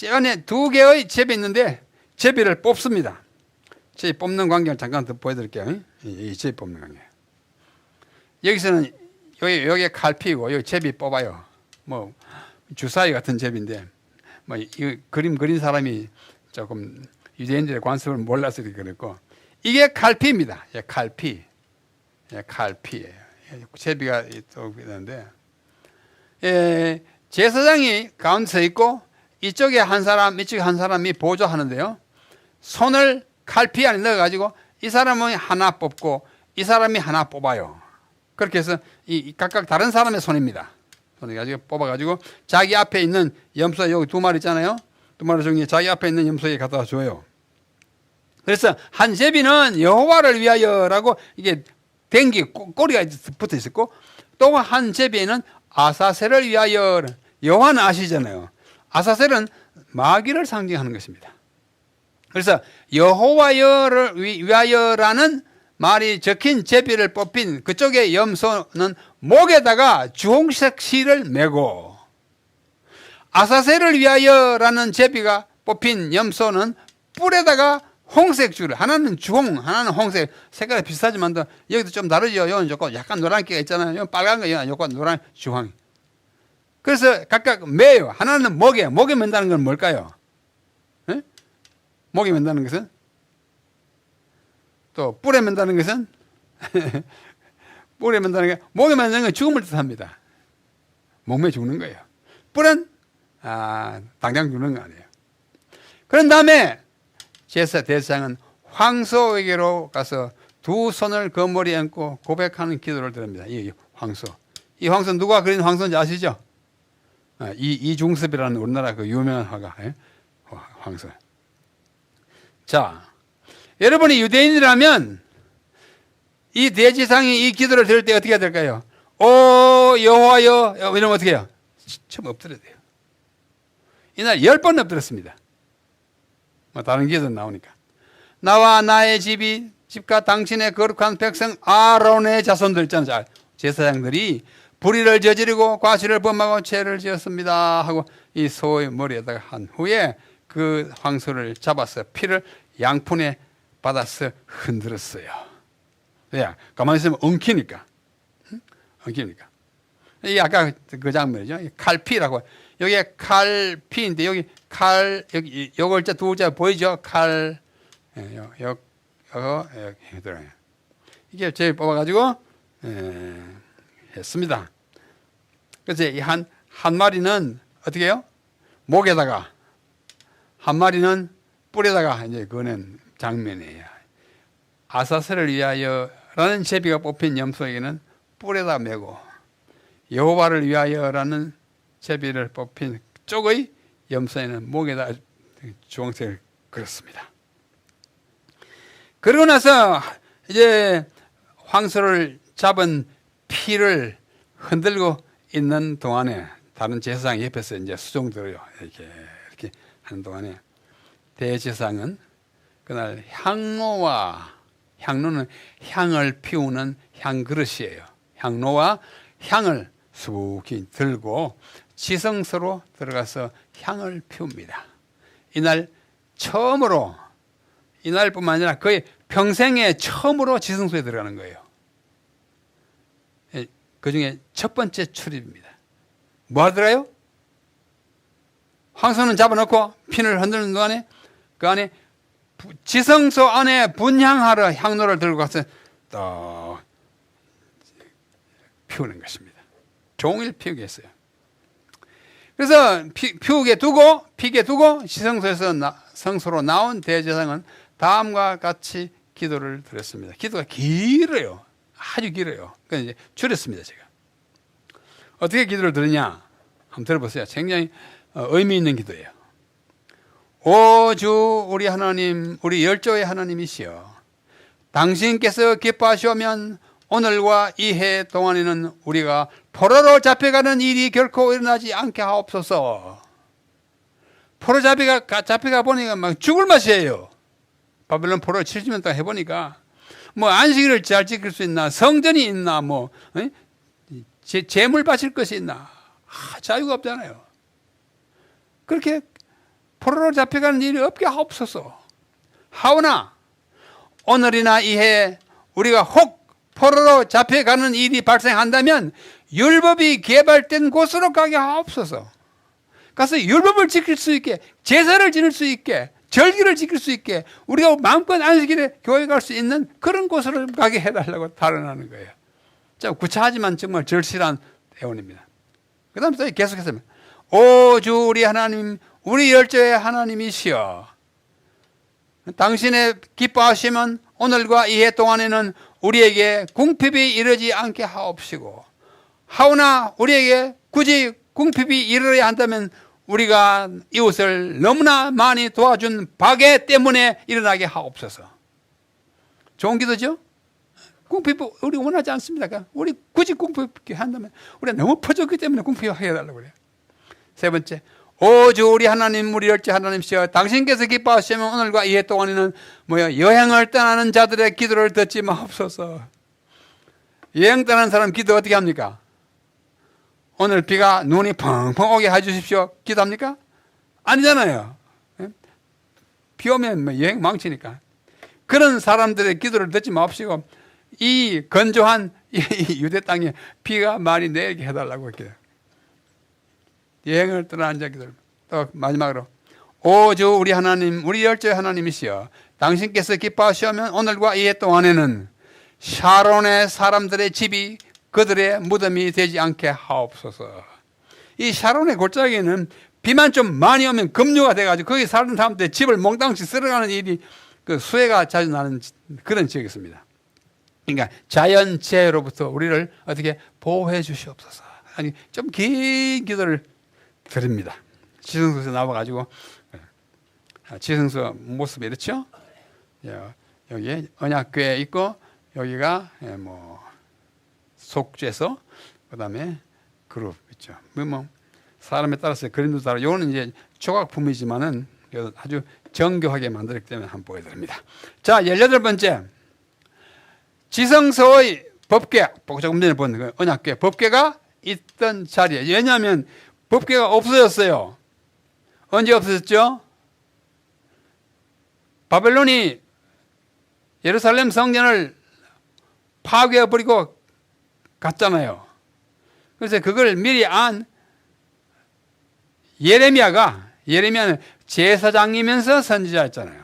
안에 2개의 제비 있는데 제비를 뽑습니다. 제비 뽑는 광경을 잠깐 더 보여드릴게요. 이 제비 뽑는 광경. 여기서는 여기 칼피고 여기 제비 뽑아요. 뭐 주사위 같은 제비인데 뭐 이 그림 그린 사람이 조금 유대인들의 관습을 몰라서 그랬고 이게 칼피입니다. 칼피. 칼피예요. 제비가 또 있는데 제사장이 가운데 서 있고 이쪽에 한 사람, 이쪽에 한 사람이 보조하는데요. 손을 칼피 안에 넣어가지고 이 사람은 하나 뽑고 이 사람이 하나 뽑아요. 그렇게 해서 이 각각 다른 사람의 손입니다. 손을 가지고 뽑아가지고 자기 앞에 있는 염소 여기 두 마리 있잖아요. 두 마리 중에 자기 앞에 있는 염소에 갖다 줘요. 그래서 한 제비는 여호와를 위하여라고 이게 댕기 꼬리가 붙어 있었고 또 한 제비에는 아사셀을 위하여. 여호와는 아시잖아요. 아사셀은 마귀를 상징하는 것입니다. 그래서 여호와를 위하여라는 말이 적힌 제비를 뽑힌 그쪽의 염소는 목에다가 주홍색 실을 메고 아사셀을 위하여라는 제비가 뽑힌 염소는 뿔에다가 홍색 줄을 하나는 주홍 하나는 홍색 색깔이 비슷하지만 여기도 좀 다르죠. 여기는 조금 약간 노란기가 있잖아요. 여기 빨간 거 여기 약간 노란 주황. 그래서 각각 매요. 하나는 목에 맨다는 건 뭘까요? 에? 목에 맨다는 것은 또 뿔에 맨다는 것은 뿔에 맨다는 게 목에 맨다는 건 죽음을 뜻합니다. 몸에 죽는 거예요. 뿔은 당장 죽는 거 아니에요. 그런 다음에 대제사장은 황소에게로 가서 두 손을 그 머리에 얹고 고백하는 기도를 드립니다. 이 황소. 이 황소 누가 그린 황소인지 아시죠? 이중섭이라는 우리나라 그 유명한 화가 황소. 자, 여러분이 유대인이라면 이 대제사장이 이 기도를 드릴 때 어떻게 해야 될까요? 오 여호와여 이러면 어떻게 해요? 처음 엎드려야 돼요. 이날 10번 엎드렸습니다. 다른 기도는 나오니까. 나와 나의 집과 당신의 거룩한 백성 아론의 자손들 있잖아요. 제사장들이 불의를 저지르고 과실을 범하고 죄를 지었습니다 하고 이 소의 머리에다가 한 후에 그 황소를 잡아서 피를 양푼에 받아서 흔들었어요. 왜? 가만히 있으면 엉키니까. 엉키니까. 이 아까 그 장면이죠. 칼피라고. 여기에 칼피인데 여기 칼 여기 요 글자 두 글자 보이죠? 칼 여기 들어요. 이게 제일 뽑아가지고 했습니다. 그래서 이 한 마리는 어떻게 해요? 목에다가 한 마리는 뿔에다가 이제 그거는 장면이에요. 아사셀을 위하여라는 제비가 뽑힌 염소에게는 뿔에다 메고 여호와를 위하여라는 제비를 뽑힌 쪽의 염소에는 목에다 주홍색을 그렸습니다. 그러고 나서 이제 황소를 잡은 피를 흔들고 있는 동안에 다른 제사장 옆에서 이제 수종들어요. 이렇게 하는 동안에 대제사장은 그날 향로는 향을 피우는 향 그릇이에요. 향로와 향을 수북히 들고 지성소로 들어가서 향을 피웁니다. 이날 처음으로 이날뿐만 아니라 거의 평생에 처음으로 지성소에 들어가는 거예요. 그 중에 첫 번째 출입입니다. 뭐 하더라요? 황소는 잡아놓고 피를 흔드는 동안에 그 안에 지성소 안에 분향하러 향로를 들고 가서 또 피우는 것입니다. 종일 피우게 했어요. 그래서 피게 두고 지성소에서 성소로 나온 대제사장은 다음과 같이 기도를 드렸습니다. 기도가 길어요. 아주 길어요. 그래서 이제 줄였습니다, 제가. 어떻게 기도를 드리냐? 한번 들어보세요. 굉장히 의미 있는 기도예요. 오 주 우리 하나님, 우리 열조의 하나님이시여, 당신께서 기뻐하시오면 오늘과 이 해 동안에는 우리가 포로로 잡혀가는 일이 결코 일어나지 않게 하옵소서. 포로 잡혀가 보니까 막 죽을 맛이에요. 바벨론 포로 70년 동안 해보니까 뭐 안식일을 잘 지킬 수 있나, 성전이 있나, 뭐 재물 바칠 것이 있나, 자유가 없잖아요. 그렇게 포로로 잡혀가는 일이 없게 하옵소서. 하오나 오늘이나 이해 우리가 혹 포로로 잡혀가는 일이 발생한다면 율법이 개발된 곳으로 가게 하옵소서. 가서 율법을 지킬 수 있게, 제사를 지낼 수 있게, 절기를 지킬 수 있게, 우리가 마음껏 안식일에 교회 갈 수 있는 그런 곳으로 가게 해달라고 탈원하는 거예요. 참 구차하지만 정말 절실한 애원입니다. 그 다음에 계속해서 오 주 우리 하나님, 우리 열조의 하나님이시여, 당신의 기뻐하시면 오늘과 이 해 동안에는 우리에게 궁핍이 이르지 않게 하옵시고, 하오나 우리에게 굳이 궁핍이 이르러야 한다면 우리가 이웃을 너무나 많이 도와준 박해 때문에 일어나게 하옵소서. 좋은 기도죠? 궁핍 우리 원하지 않습니다. 우리 굳이 궁핍 한다면 우리가 너무 퍼졌기 때문에 궁핍하게 해달라고 그래요. 세 번째, 오 주 우리 하나님, 우리 열조 하나님이시여, 당신께서 기뻐하시면 오늘과 이 해 동안에는 여행을 떠나는 자들의 기도를 듣지 마옵소서. 여행 떠나는 사람 기도 어떻게 합니까? 오늘 비가 눈이 펑펑 오게 해주십시오 기도합니까? 아니잖아요. 비 오면 여행 망치니까. 그런 사람들의 기도를 듣지 마옵시고 이 건조한 이 유대 땅에 비가 많이 내리게 해달라고 했기도. 여행을 떠나는 자기들. 또 마지막으로, 오 주 우리 하나님, 우리 열조의 하나님이시여, 당신께서 기뻐하시면 오늘과 이 해 동안에는 샤론의 사람들의 집이 그들의 무덤이 되지 않게 하옵소서. 이 샤론의 골짜기에는 비만 좀 많이 오면 급류가 돼가지고 거기 사는 사람들의 집을 몽땅씩 쓸어가는 일이 그 수해가 자주 나는 그런 지역이 있습니다. 그러니까 자연재해로부터 우리를 어떻게 보호해 주시옵소서. 아니 좀 긴 기도를 드립니다. 지성소에서 나와가지고, 지성소 모습이 이렇죠? 여기 언약궤 있고, 여기가 속죄소, 그 다음에 그룹 있죠. 사람에 따라서 그림도 다르고, 이거는 이제 조각품이지만은 아주 정교하게 만들었기 때문에 한번 보여드립니다. 자, 18번째. 지성소의 법궤, 조금 전에 본 그 언약궤, 법궤가 있던 자리에, 왜냐하면 법궤가 없어졌어요. 언제 없어졌죠? 바벨론이 예루살렘 성전을 파괴해버리고 갔잖아요. 그래서 그걸 미리 안 예레미야는 제사장이면서 선지자였잖아요.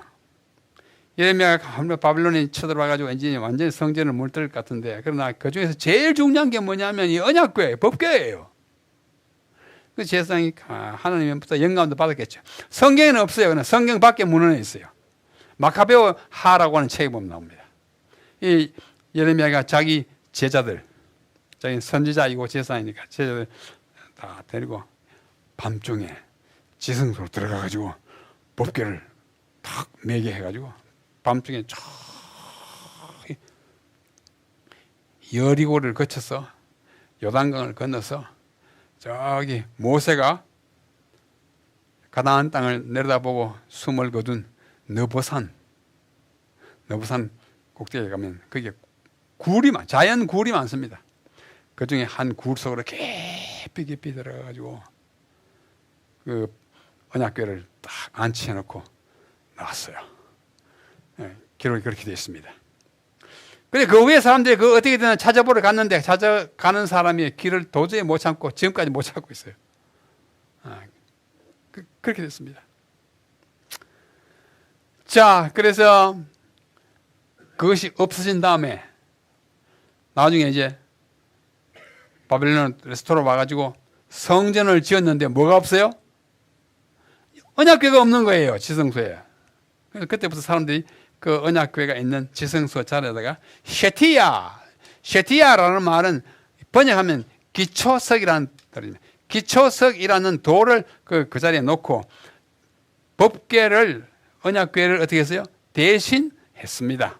예레미야가 바벨론이 쳐들어와가지고 완전히 성전을 물들 것 같은데, 그러나 그 중에서 제일 중요한 게 뭐냐면 이 언약궤, 법궤예요. 그 제사장이 하나님부터 영감도 받았겠죠. 성경에는 없어요. 그러나 성경 밖에 문헌에 있어요. 마카베오 하라고 하는 책에 보면 나옵니다. 이 예레미야가 자기 제자들, 자기 선지자이고 제사장이니까 제자들 다 데리고 밤중에 지성소로 들어가가지고 법궤를 탁 매게 해가지고 밤중에 쫙 여리고를 거쳐서 요단강을 건너서 저기 모세가 가나안 땅을 내려다보고 숨을 거둔 너보산 꼭대기에 가면 거기에 자연 굴이 많습니다. 그 중에 한 굴 속으로 깊이 들어가가지고 그 언약궤를 딱 안치해놓고 나왔어요. 기록이 그렇게 되어 있습니다. 근데 그 위에 사람들이 그 어떻게든 찾아보러 갔는데 찾아가는 사람이 길을 도저히 못 참고 지금까지 못 찾고 있어요. 그렇게 됐습니다. 자, 그래서 그것이 없어진 다음에 나중에 이제 바벨론 레스토로 와가지고 성전을 지었는데 뭐가 없어요? 언약궤가 없는 거예요, 지성소에. 그래서 그때부터 사람들이 그 언약궤가 있는 지성소 자리에다가 셰티야라는 말은 번역하면 기초석이라는 뜻입니다. 기초석이라는 돌을 그 자리에 놓고 법궤를, 언약궤를 어떻게 했어요? 대신했습니다.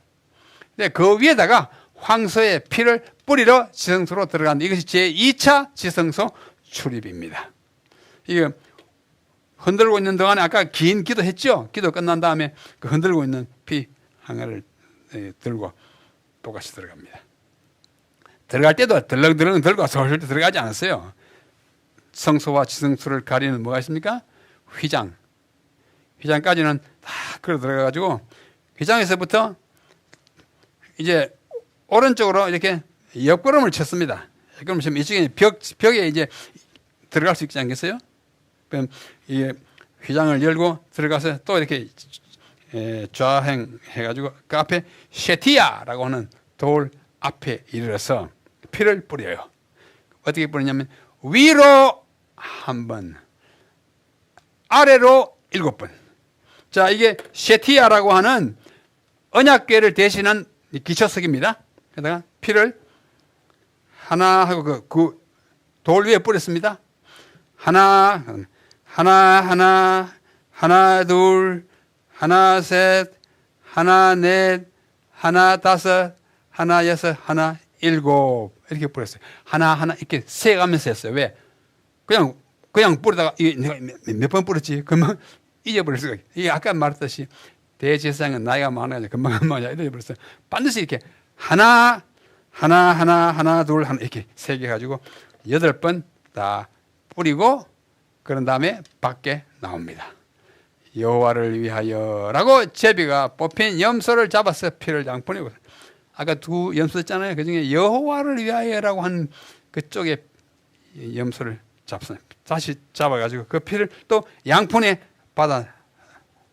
그 위에다가 황소의 피를 뿌리러 지성소로 들어간다. 이것이 제2차 지성소 출입입니다. 이게 흔들고 있는 동안에 아까 긴 기도했죠? 기도 끝난 다음에 그 흔들고 있는 피 항아를 들고 똑같이 들어갑니다. 들어갈 때도 덜렁덜렁 들고 솔솔 들어가지 않았어요. 성소와 지성소를 가리는 뭐가 있습니까? 휘장까지는 다 끌어 들어가가지고 휘장에서부터 이제 오른쪽으로 이렇게 옆걸음을 쳤습니다. 옆걸음 치면 이쪽에 벽에 이제 들어갈 수 있지 않겠어요? 그럼 이 휘장을 열고 들어가서 또 이렇게 좌행해가지고 그 앞에 셰티야라고 하는 돌 앞에 이르러서 피를 뿌려요. 어떻게 뿌리냐면 위로 한 번, 아래로 7번. 자, 이게 셰티아라고 하는 언약궤를 대신한 기초석입니다. 게다가 피를 하나 하고 그 돌 위에 뿌렸습니다. 하나, 둘, 하나, 셋, 하나, 넷, 하나, 다섯, 하나, 여섯, 하나, 7 이렇게 뿌렸어요. 하나 이렇게 세가면서 했어요. 왜? 그냥 뿌리다가 내가 몇 번 뿌렸지? 금방 잊어버렸어요. 이게 아까 말했듯이 대제사장은 나이가 많아서 금방 잊어버렸어요. 반드시 이렇게 하나, 둘, 하나 이렇게 3개 가지고 8번 다 뿌리고 그런 다음에 밖에 나옵니다. 여호와를 위하여라고 제비가 뽑힌 염소를 잡아서 피를 양푼이고, 아까 2 염소 있잖아요. 그중에 여호와를 위하여라고 한 그쪽에 염소를 잡습니다. 다시 잡아가지고 그 피를 또 양푼에 받아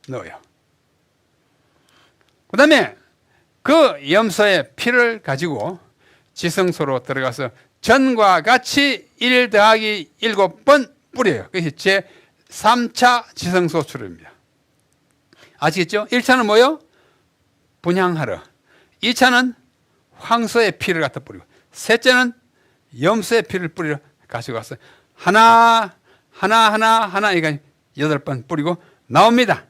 넣어요. 그 다음에 그 염소의 피를 가지고 지성소로 들어가서 전과 같이 1 더하기 7번 뿌려요. 그것이 제 3차 지성소 출입입니다. 아시겠죠? 1차는 뭐요? 분향하러. 2차는 황소의 피를 갖다 뿌리고, 셋째는 염소의 피를 뿌리러 가지고 가서 하나, 그러니까 8번 뿌리고 나옵니다.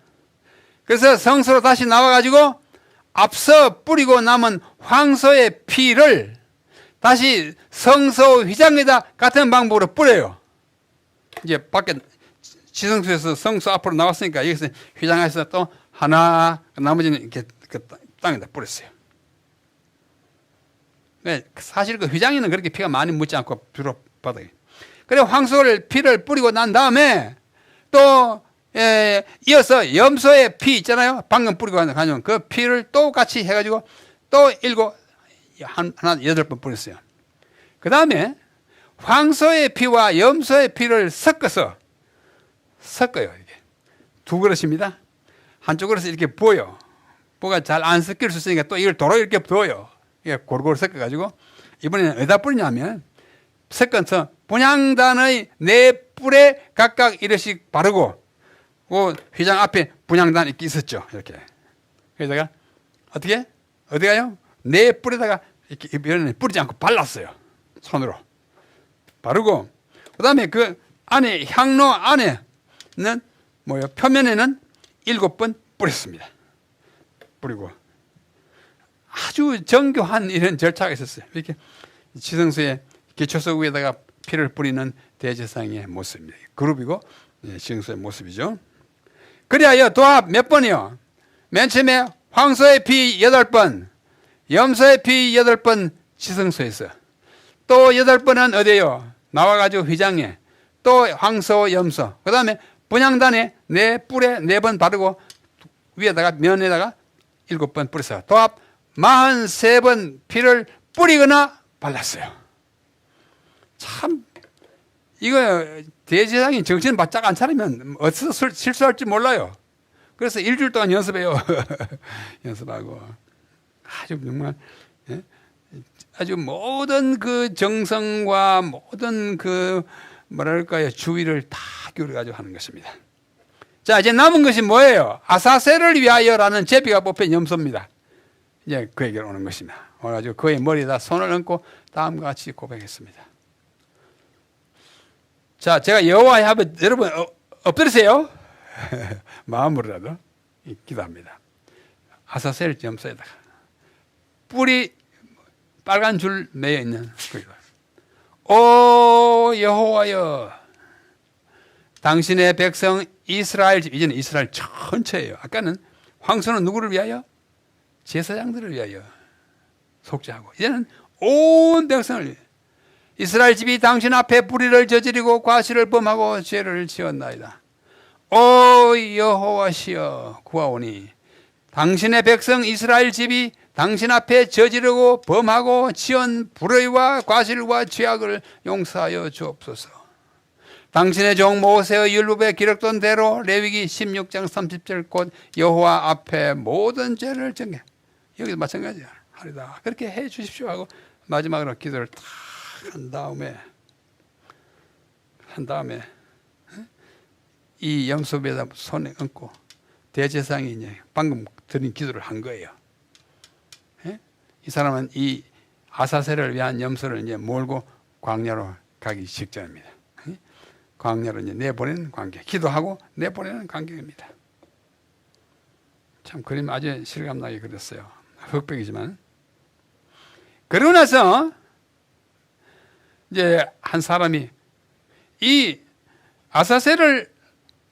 그래서 성소로 다시 나와가지고 앞서 뿌리고 남은 황소의 피를 다시 성소 휘장에다 같은 방법으로 뿌려요. 이제 밖에 지성소에서 성소 앞으로 나왔으니까 여기서 휘장에서 또 하나, 나머지는 이렇게 그 땅에다 뿌렸어요. 사실 그 휘장에는 그렇게 피가 많이 묻지 않고 주로 바닥에. 그래 황소를 피를 뿌리고 난 다음에 또 이어서 염소의 피 있잖아요. 방금 뿌리고 가면 그 피를 또 같이 해가지고 또 8번 뿌렸어요. 그 다음에 황소의 피와 염소의 피를 섞어요. 이게 2 그릇입니다. 한쪽 그릇에 이렇게 부어요. 뭐가 잘 안 섞일 수 있으니까 또 이걸 도로 이렇게 부어요. 이게 고루고루 섞어가지고 이번에는 어디다 뿌리냐면 섞어서 분향단의 4뿔에 각각 1회씩 바르고 그 휘장 앞에 분향단 이렇게 있었죠. 이렇게. 그러다가 어떻게? 어디 가요? 4뿔에다가 이렇게 이번에는 뿌리지 않고 발랐어요. 손으로. 바르고 그 다음에 그 안에 향로 안에는 뭐요? 표면에는 7번 뿌렸습니다. 뿌리고 아주 정교한 이런 절차가 있었어요. 이렇게 지성소의 기초석 위에다가 피를 뿌리는 대제사장의 모습입니다. 그룹이고 지성소의 모습이죠. 그리하여 도합 몇 번이요? 맨 처음에 황소의 피 8번, 염소의 피 8번 지성소에서, 또 8번은 어디에요? 나와가지고 휘장에, 또 황소, 염소, 그 다음에 분향단에 4뿔에 4번 바르고 위에다가 면에다가 7번 뿌려서 도합 43번 피를 뿌리거나 발랐어요. 참 이거 대제사장이 정신 바짝 안 차리면 어디서 실수할지 몰라요. 그래서 일주일 동안 연습해요. 연습하고 아주 정말 아주 모든 그 정성과 모든 그 뭐랄까요 주의를 다 기울여가지고 하는 것입니다. 자, 이제 남은 것이 뭐예요? 아사셀을 위하여라는 제비가 뽑힌 염소입니다. 이제 그에게로 오는 것입니다. 오가지고 그의 머리에다 손을 얹고 다음과 같이 고백했습니다. 자, 제가 여호와의 하면 여러분 엎드리세요. 마음으로라도 기도합니다. 아사셀 염소에다가 뿔이 빨간 줄 매여 있는 거기다. 오 여호와여, 당신의 백성 이스라엘 집, 이제는 이스라엘 전체예요. 아까는 황소는 누구를 위하여? 제사장들을 위하여 속죄하고, 이제는 온 백성을 위해. 이스라엘 집이 당신 앞에 불의를 저지르고 과실을 범하고 죄를 지었나이다. 오 여호와시여 구하오니 당신의 백성 이스라엘 집이 당신 앞에 저지르고 범하고 지은 불의와 과실과 죄악을 용서하여 주옵소서. 당신의 종 모세의 율법에 기록된 대로 레위기 16장 30절 곧 여호와 앞에 모든 죄를 정해. 여기도 마찬가지야. 하리다. 그렇게 해 주십시오 하고 마지막으로 기도를 탁 한 다음에 이 염소배에다 손에 얹고 대제사장이 이제 방금 드린 기도를 한 거예요. 예? 이 사람은 이 아사셀을 위한 염소를 이제 몰고 광야로 가기 직전입니다. 예? 광야로 이제 내보내는 관계, 기도하고 내보내는 관계입니다. 참 그림 아주 실감나게 그렸어요. 흑백이지만. 그러고 나서 이제 한 사람이 이 아사셀을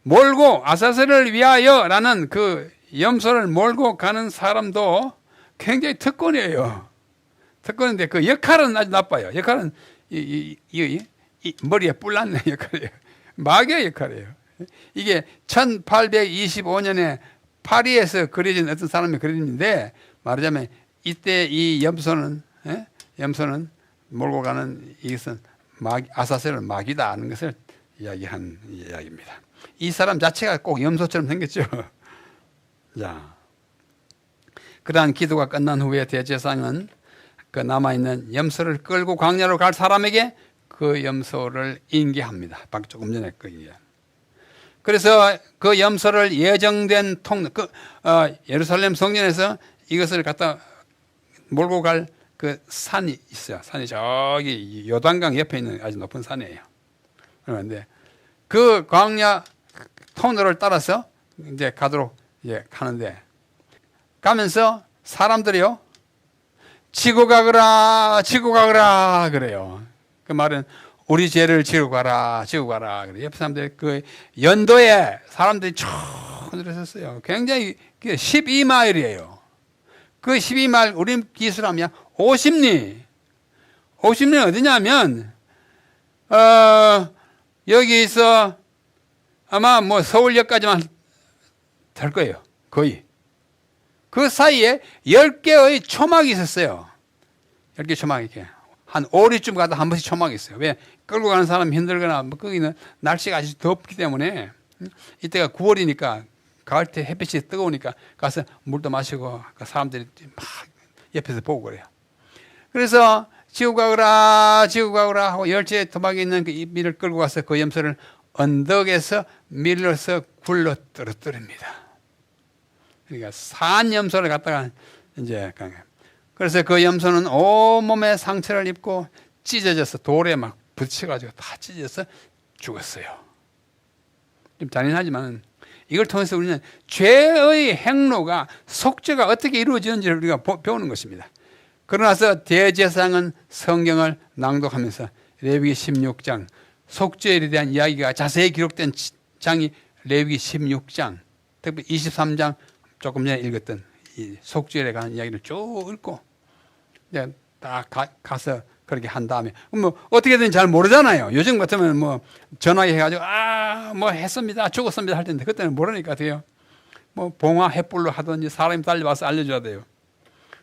몰고 아사셀을 위하여라는 그 염소를 몰고 가는 사람도 굉장히 특권이에요. 특권인데 그 역할은 아주 나빠요. 역할은 이 머리에 뿔 났는 역할이에요. 마귀의 역할이에요. 이게 1825년에 파리에서 그려진 어떤 사람의 그림인데 말하자면 이때 이 염소는 몰고 가는 이것은 아사셀은 마귀다 하는 것을 이야기한 이야기입니다. 이 사람 자체가 꼭 염소처럼 생겼죠. 자, 그러한 기도가 끝난 후에 대제사장은 그 남아있는 염소를 끌고 광야로 갈 사람에게 그 염소를 인계합니다. 조금 전에 그 얘기. 그래서 그 염소를 예정된 예루살렘 성전에서 이것을 갖다 몰고 갈 그 산이 있어요. 산이 저기 요단강 옆에 있는 아주 높은 산이에요. 그런데 그 광야 통로를 따라서 이제 가도록 이제 가는데 가면서 사람들이요 지고 가거라 그래요. 그 말은 우리 죄를 지고 가라 그래. 옆 사람들 그 연도에 사람들이 쭉 들었었어요. 굉장히 12마일이에요. 그 12마일 우리 기술하면 50리 어디냐면 여기서 아마 뭐 서울역까지만 될 거예요. 거의. 그 사이에 10개의 초막이 있었어요. 10개 초막이 이렇게. 한 5리쯤 가다 한 번씩 초막이 있어요. 왜? 끌고 가는 사람이 힘들거나 뭐 거기는 날씨가 아주 덥기 때문에 이때가 9월이니까 가을 때 햇빛이 뜨거우니까 가서 물도 마시고 사람들이 막 옆에서 보고 그래요. 그래서 지고 가거라 하고 10개의 토막이 있는 그 밀을 끌고 가서 그 염소를 언덕에서 밀어서 굴러 떨어뜨립니다. 그러니까 산 염소를 갖다가 이제 그래서 그 염소는 온몸에 상처를 입고 찢어져서 돌에 막 붙여가지고 다 찢어져서 죽었어요. 좀 잔인하지만 이걸 통해서 우리는 죄의 행로가 속죄가 어떻게 이루어지는지를 우리가 배우는 것입니다. 그러나서 대제사장은 성경을 낭독하면서 레위기 16장 속죄에 대한 이야기가 자세히 기록된 장이 레위기 16장 특히 23장 조금 전에 읽었던 이 속죄에 관한 이야기를 쭉 읽고 이제 딱 가서 그렇게 한 다음에 뭐 어떻게든 잘 모르잖아요. 요즘 같으면 뭐 전화해가지고 뭐 했습니다 죽었습니다 할 텐데 그때는 모르니까 돼요. 뭐 봉화 횃불로 하든지 사람이 달려와서 알려줘야 돼요.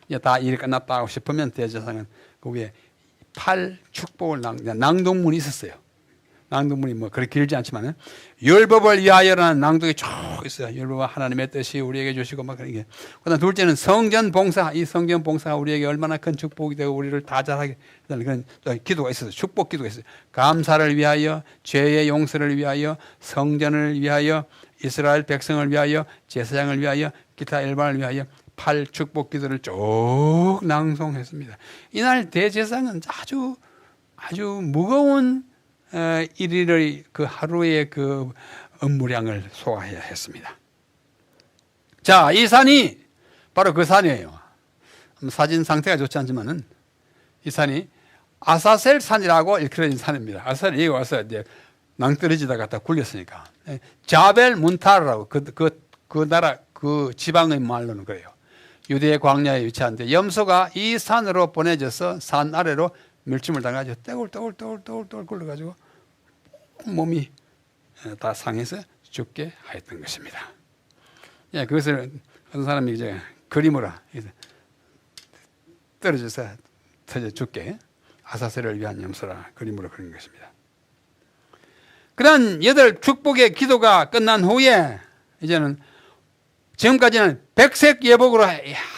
이제 다 일이 끝났다고 싶으면 대제사장은 그 위에 8축복을 낭독문이 있었어요. 낭독문이 뭐 그렇게 길지 않지만은 율법을 위하여라는 낭독이 쭉 있어요. 율법은 하나님의 뜻이 우리에게 주시고 막 그런 게. 그다음 둘째는 성전 봉사. 이 성전 봉사가 우리에게 얼마나 큰 축복이 되고 우리를 다 잘하게 하는 그런 기도가 있었어요. 축복 기도가 있어요. 감사를 위하여, 죄의 용서를 위하여, 성전을 위하여, 이스라엘 백성을 위하여, 제사장을 위하여, 기타 일반을 위하여 8축복 기도를 쭉 낭송했습니다. 이날 대제사장은 아주 무거운 일일의 그 하루의 그 업무량을 소화해야 했습니다. 자, 이 산이 바로 그 산이에요. 사진 상태가 좋지 않지만은 이 산이 아사셀 산이라고 일컬어진 산입니다. 아사셀이 여기 와서 이제 낭떠러지다 갖다 굴렸으니까 자벨 문타르라고 그 나라 그 지방의 말로는 그래요. 유대의 광야에 위치한데 염소가 이 산으로 보내져서 산 아래로 멸침을 당하죠. 떼굴 굴러가지고 몸이 다 상해서 죽게 하였던 것입니다. 예, 그것을 어떤 사람이 이제 그림으로 떨어져서 터져 죽게 아사셀을 위한 염소라 그림으로 그린 것입니다. 그런 8 축복의 기도가 끝난 후에 이제는 지금까지는 백색 예복으로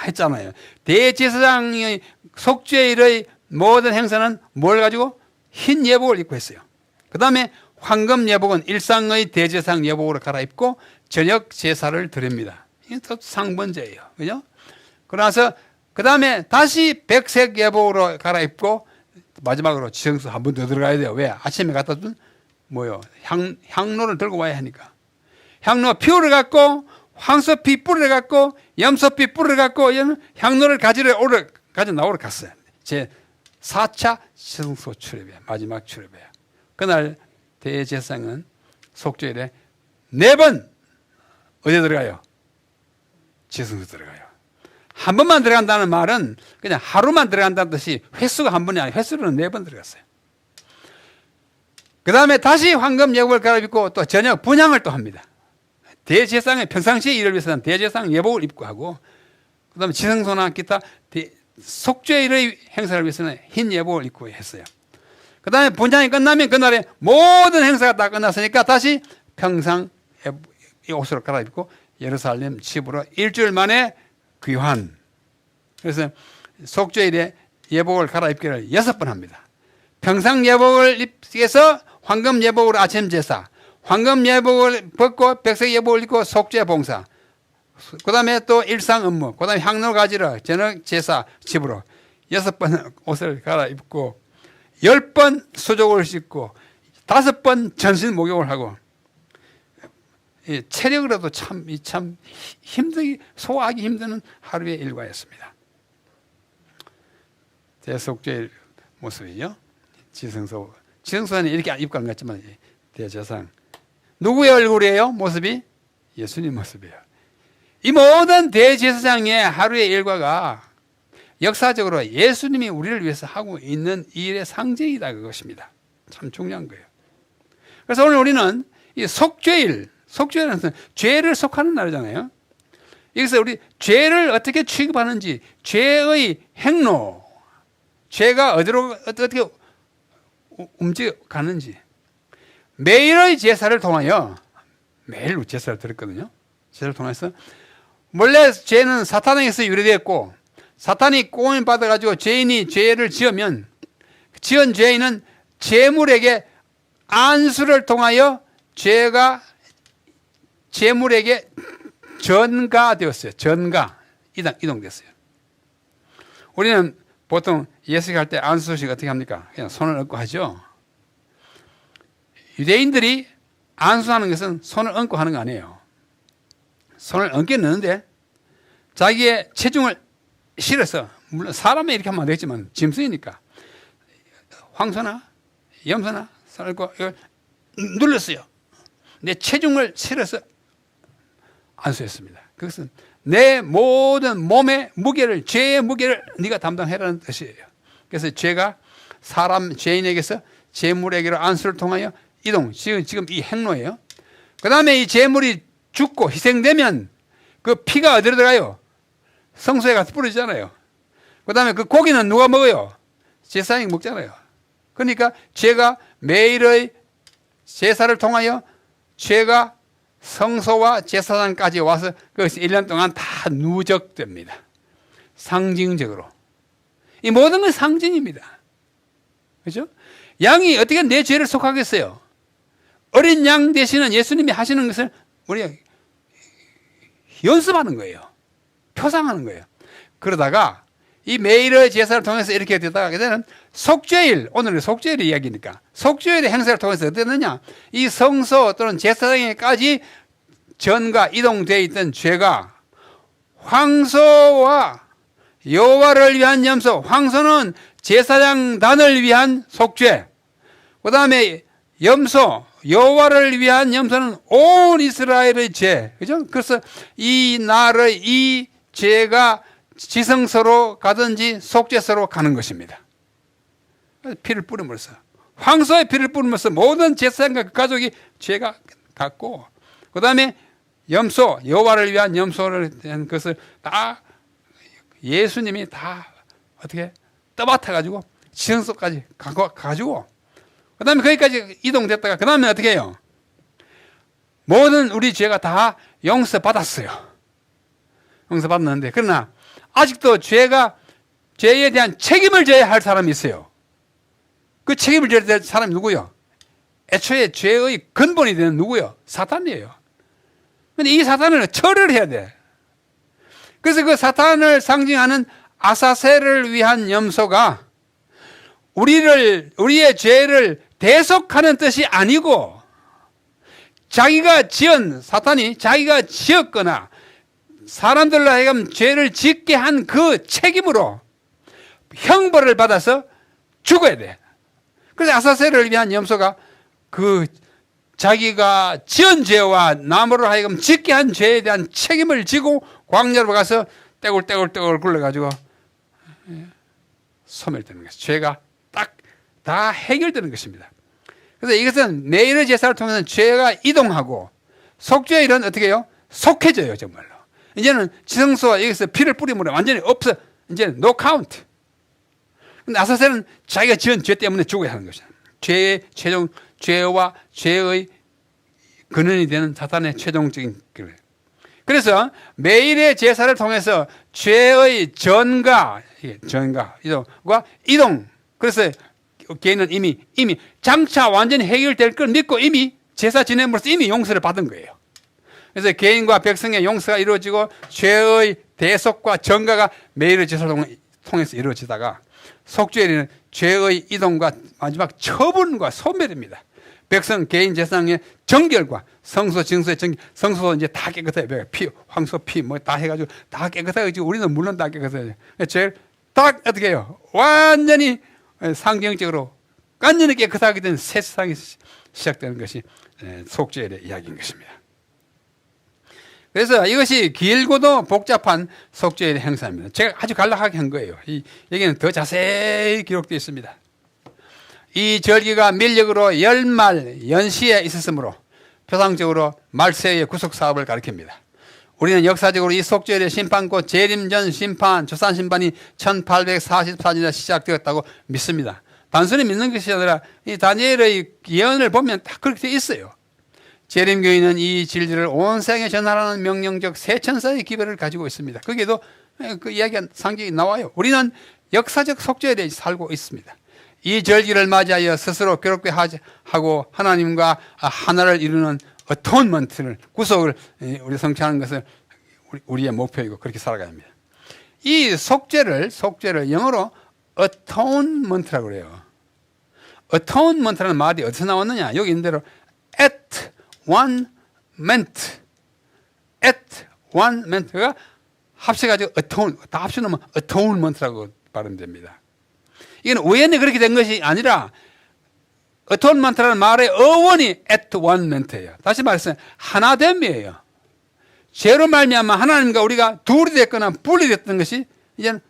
했잖아요. 대제사장의 속죄일의 모든 행사는 뭘 가지고 흰 예복을 입고 했어요. 그 다음에 황금 예복은 일상의 대제사장 예복으로 갈아입고 저녁 제사를 드립니다. 이게 또 상번제예요. 그죠? 그러나서 그 다음에 다시 백색 예복으로 갈아입고 마지막으로 지성소 한 번 더 들어가야 돼요. 왜? 아침에 갖다 준 뭐요? 향로를 들고 와야 하니까. 향로 피우러 갖고 황소피 뿌리러 갖고 염소피 뿌리러 갖고 향로를 가져 나오러 갔어요. 제 4차 지성소 출입이에요. 마지막 출입이에요. 그날 대제사장은 속죄일에 4번 어디 들어가요? 지성소 들어가요. 한 번만 들어간다는 말은 그냥 하루만 들어간다는 뜻이 횟수가 한 번이 아니고 횟수로는 4번 들어갔어요. 그 다음에 다시 황금 예복을 갈아입고 또 저녁 분향을 또 합니다. 대제사장의 평상시의 일을 위해서는 대제사장 예복을 입고 하고 그 다음에 지성소나 기타 속죄일의 행사를 위해서는 흰 예복을 입고 했어요. 그 다음에 분향이 끝나면 그날에 모든 행사가 다 끝났으니까 다시 평상 옷으로 갈아입고 예루살렘 집으로 일주일 만에 귀환. 그래서 속죄일에 예복을 갈아입기를 6번 합니다. 평상 예복을 입해서 황금 예복으로 아침 제사, 황금 예복을 벗고 백색 예복을 입고 속죄 봉사, 그 다음에 또 일상 업무, 그 다음에 향로 가지러 저녁 제사 집으로 6번 옷을 갈아입고 10번 수족을 씻고 5번 전신 목욕을 하고 체력으로도 참 힘들기 소화하기 힘든 하루의 일과였습니다. 대속죄의 모습이죠. 지성소는 이렇게 입고 안 갔지만 대제사장 누구의 얼굴이에요? 모습이 예수님 모습이에요. 이 모든 대제사장의 하루의 일과가 역사적으로 예수님이 우리를 위해서 하고 있는 일의 상징이다 그것입니다. 참 중요한 거예요. 그래서 오늘 우리는 이 속죄일은 죄를 속하는 날이잖아요. 여기서 우리 죄를 어떻게 취급하는지, 죄의 행로, 죄가 어디로 어떻게 움직여가는지 매일의 제사를 통하여 매일 제사를 드렸거든요. 제사를 통해서 원래 죄는 사탄에게서 유래되었고 사탄이 꼬임 받아가지고 죄인이 죄를 지으면 지은 죄인은 재물에게 안수를 통하여 죄가 재물에게 전가되었어요. 이동됐어요. 우리는 보통 예식할 때 안수식 어떻게 합니까? 그냥 손을 얹고 하죠. 유대인들이 안수하는 것은 손을 얹고 하는 거 아니에요. 손을 얹게 넣는데 자기의 체중을 실어서, 물론 사람이 이렇게 하면 안 되겠지만 짐승이니까 황소나 염소나 손을 얹고 이걸 눌렀어요. 내 체중을 실어서 안수했습니다. 그것은 내 모든 몸의 무게를, 죄의 무게를 네가 담당해라는 뜻이에요. 그래서 죄가 사람 죄인에게서 재물에게로 안수를 통하여 이동, 지금 이 행로예요. 그 다음에 이 재물이 죽고 희생되면 그 피가 어디로 들어가요? 성소에 가서 뿌려지잖아요. 그 다음에 그 고기는 누가 먹어요? 제사장이 먹잖아요. 그러니까 죄가 매일의 제사를 통하여 죄가 성소와 제사장까지 와서 그것이 1년 동안 다 누적됩니다. 상징적으로. 이 모든 건 상징입니다. 그렇죠? 양이 어떻게 내 죄를 속하겠어요? 어린 양 대신은 예수님이 하시는 것을 우리가 연습하는 거예요. 표상하는 거예요. 그러다가 이 매일의 제사를 통해서 이렇게 되다가 되는 속죄일, 오늘은 속죄일 이야기니까 속죄일의 행사를 통해서 어떻게 되느냐, 이 성소 또는 제사장에까지 전가 이동되어 있던 죄가 황소와 여호와를 위한 염소, 황소는 제사장단을 위한 속죄, 그 다음에 염소, 여호와를 위한 염소는 온 이스라엘의 죄, 그죠? 그래서 이 날의 이 죄가 지성소로 가든지 속죄소로 가는 것입니다. 피를 뿌림으로써, 황소의 피를 뿌림으로써 모든 제사장과 그 가족이 죄가 갔고, 그 다음에 염소, 여호와를 위한 염소를 한 것을 다 예수님이 다 어떻게 떠맡아가지고 지성소까지 가지고, 그 다음에 거기까지 이동됐다가 그 다음에 어떻게 해요? 모든 우리 죄가 다 용서받았어요. 용서받았는데, 그러나 아직도 죄에 대한 책임을 져야 할 사람이 있어요. 그 책임을 져야 될 사람이 누구요? 애초에 죄의 근본이 되는 누구요? 사탄이에요. 근데 이 사탄을 처리를 해야 돼. 그래서 그 사탄을 상징하는 아사셀을 위한 염소가 우리의 죄를 대속하는 뜻이 아니고 사탄이 자기가 지었거나 사람들로 하여금 죄를 짓게 한 그 책임으로 형벌을 받아서 죽어야 돼. 그래서 아사셀을 위한 염소가 그 자기가 지은 죄와 남으로 하여금 짓게 한 죄에 대한 책임을 지고 광야로 가서 떼굴떼굴 굴러가지고 소멸되는 것이죠. 죄가 딱 다 해결되는 것입니다. 그래서 이것은 매일의 제사를 통해서 죄가 이동하고 속죄일은 어떻게 해요? 속해져요. 정말로. 이제는 지성소와 여기서 피를 뿌림으로 완전히 없어. 이제는 노 카운트. 근데 아사셀은 자기가 지은 죄 때문에 죽어야 하는 것이야. 죄와 죄의 근원이 되는 사탄의 최종적인 길. 그래서 매일의 제사를 통해서 죄의 전가 이동. 그래서 개인은 이미 장차 완전히 해결될 걸 믿고 이미 제사 지냄으로써 이미 용서를 받은 거예요. 그래서 개인과 백성의 용서가 이루어지고 죄의 대속과 전가가 매일의 제사를 통해서 이루어지다가 속죄일은 죄의 이동과 마지막 처분과 소멸입니다. 백성 개인 제사장의 정결과 성소 징소의 정결, 성소도 이제 다 깨끗해요. 피, 황소 피 뭐 다 해가지고 다 깨끗하고 우리는 물론 다 깨끗해요. 제일 딱 어떻게 해요? 완전히 상경적으로 완전히 깨끗하게 된 새 세상이 시작되는 것이 속죄일의 이야기인 것입니다. 그래서 이것이 길고도 복잡한 속죄일의 행사입니다. 제가 아주 간략하게 한 거예요. 여기는 더 자세히 기록되어 있습니다. 이 절기가 밀력으로 열말 연시에 있었으므로 표상적으로 말세의 구속사업을 가리킵니다. 우리는 역사적으로 이 속죄일의 심판꽃 재림전 심판, 조산심판이 1844년에 시작되었다고 믿습니다. 단순히 믿는 것이 아니라 이 다니엘의 예언을 보면 딱 그렇게 되어 있어요. 재림교회는 이 진리를 온 세상에 전하라는 명령적 세천사의 기별을 가지고 있습니다. 거기에도 그 이야기가 상징이 나와요. 우리는 역사적 속죄일에 살고 있습니다. 이 절기를 맞이하여 스스로 괴롭게 하고 하나님과 하나를 이루는 어톤먼트를 구속을 우리 성취하는 것을 우리의 목표이고 그렇게 살아가야 합니다. 이 속죄를 영어로 atonement라고 그래요. atonement라는 말이 어디서 나왔느냐? 여기 있는 대로 at one ment가 합쳐가지고 atone 다 합쳐놓으면 atonement라고 발음됩니다. 이건 우연히 그렇게 된 것이 아니라 atonement라는 말의 어원이 at one ment예요. 다시 말해서 하나됨이에요. 죄로 말미암아 하나님과 우리가 둘이 됐거나 분리됐던 것이 이제는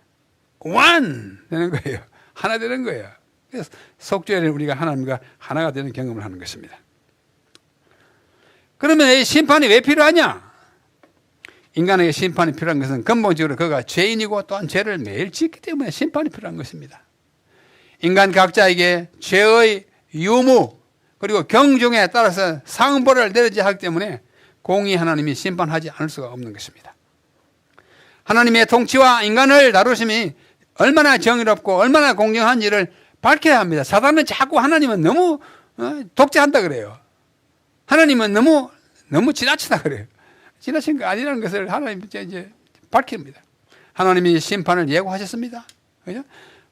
one 되는 거예요. 하나 되는 거예요. 그래서 속죄는 우리가 하나님과 하나가 되는 경험을 하는 것입니다. 그러면 이 심판이 왜 필요하냐? 인간에게 심판이 필요한 것은 근본적으로 그가 죄인이고 또한 죄를 매일 짓기 때문에 심판이 필요한 것입니다. 인간 각자에게 죄의 유무 그리고 경중에 따라서 상벌을 내려져야 하기 때문에 공의 하나님이 심판하지 않을 수가 없는 것입니다. 하나님의 통치와 인간을 다루심이 얼마나 정의롭고 얼마나 공정한지를 밝혀야 합니다. 사단은 자꾸 하나님은 너무 독재한다 그래요. 하나님은 너무 지나치다 그래요. 지나친 거 아니라는 것을 하나님 이제 밝힙니다. 하나님이 심판을 예고하셨습니다. 그죠?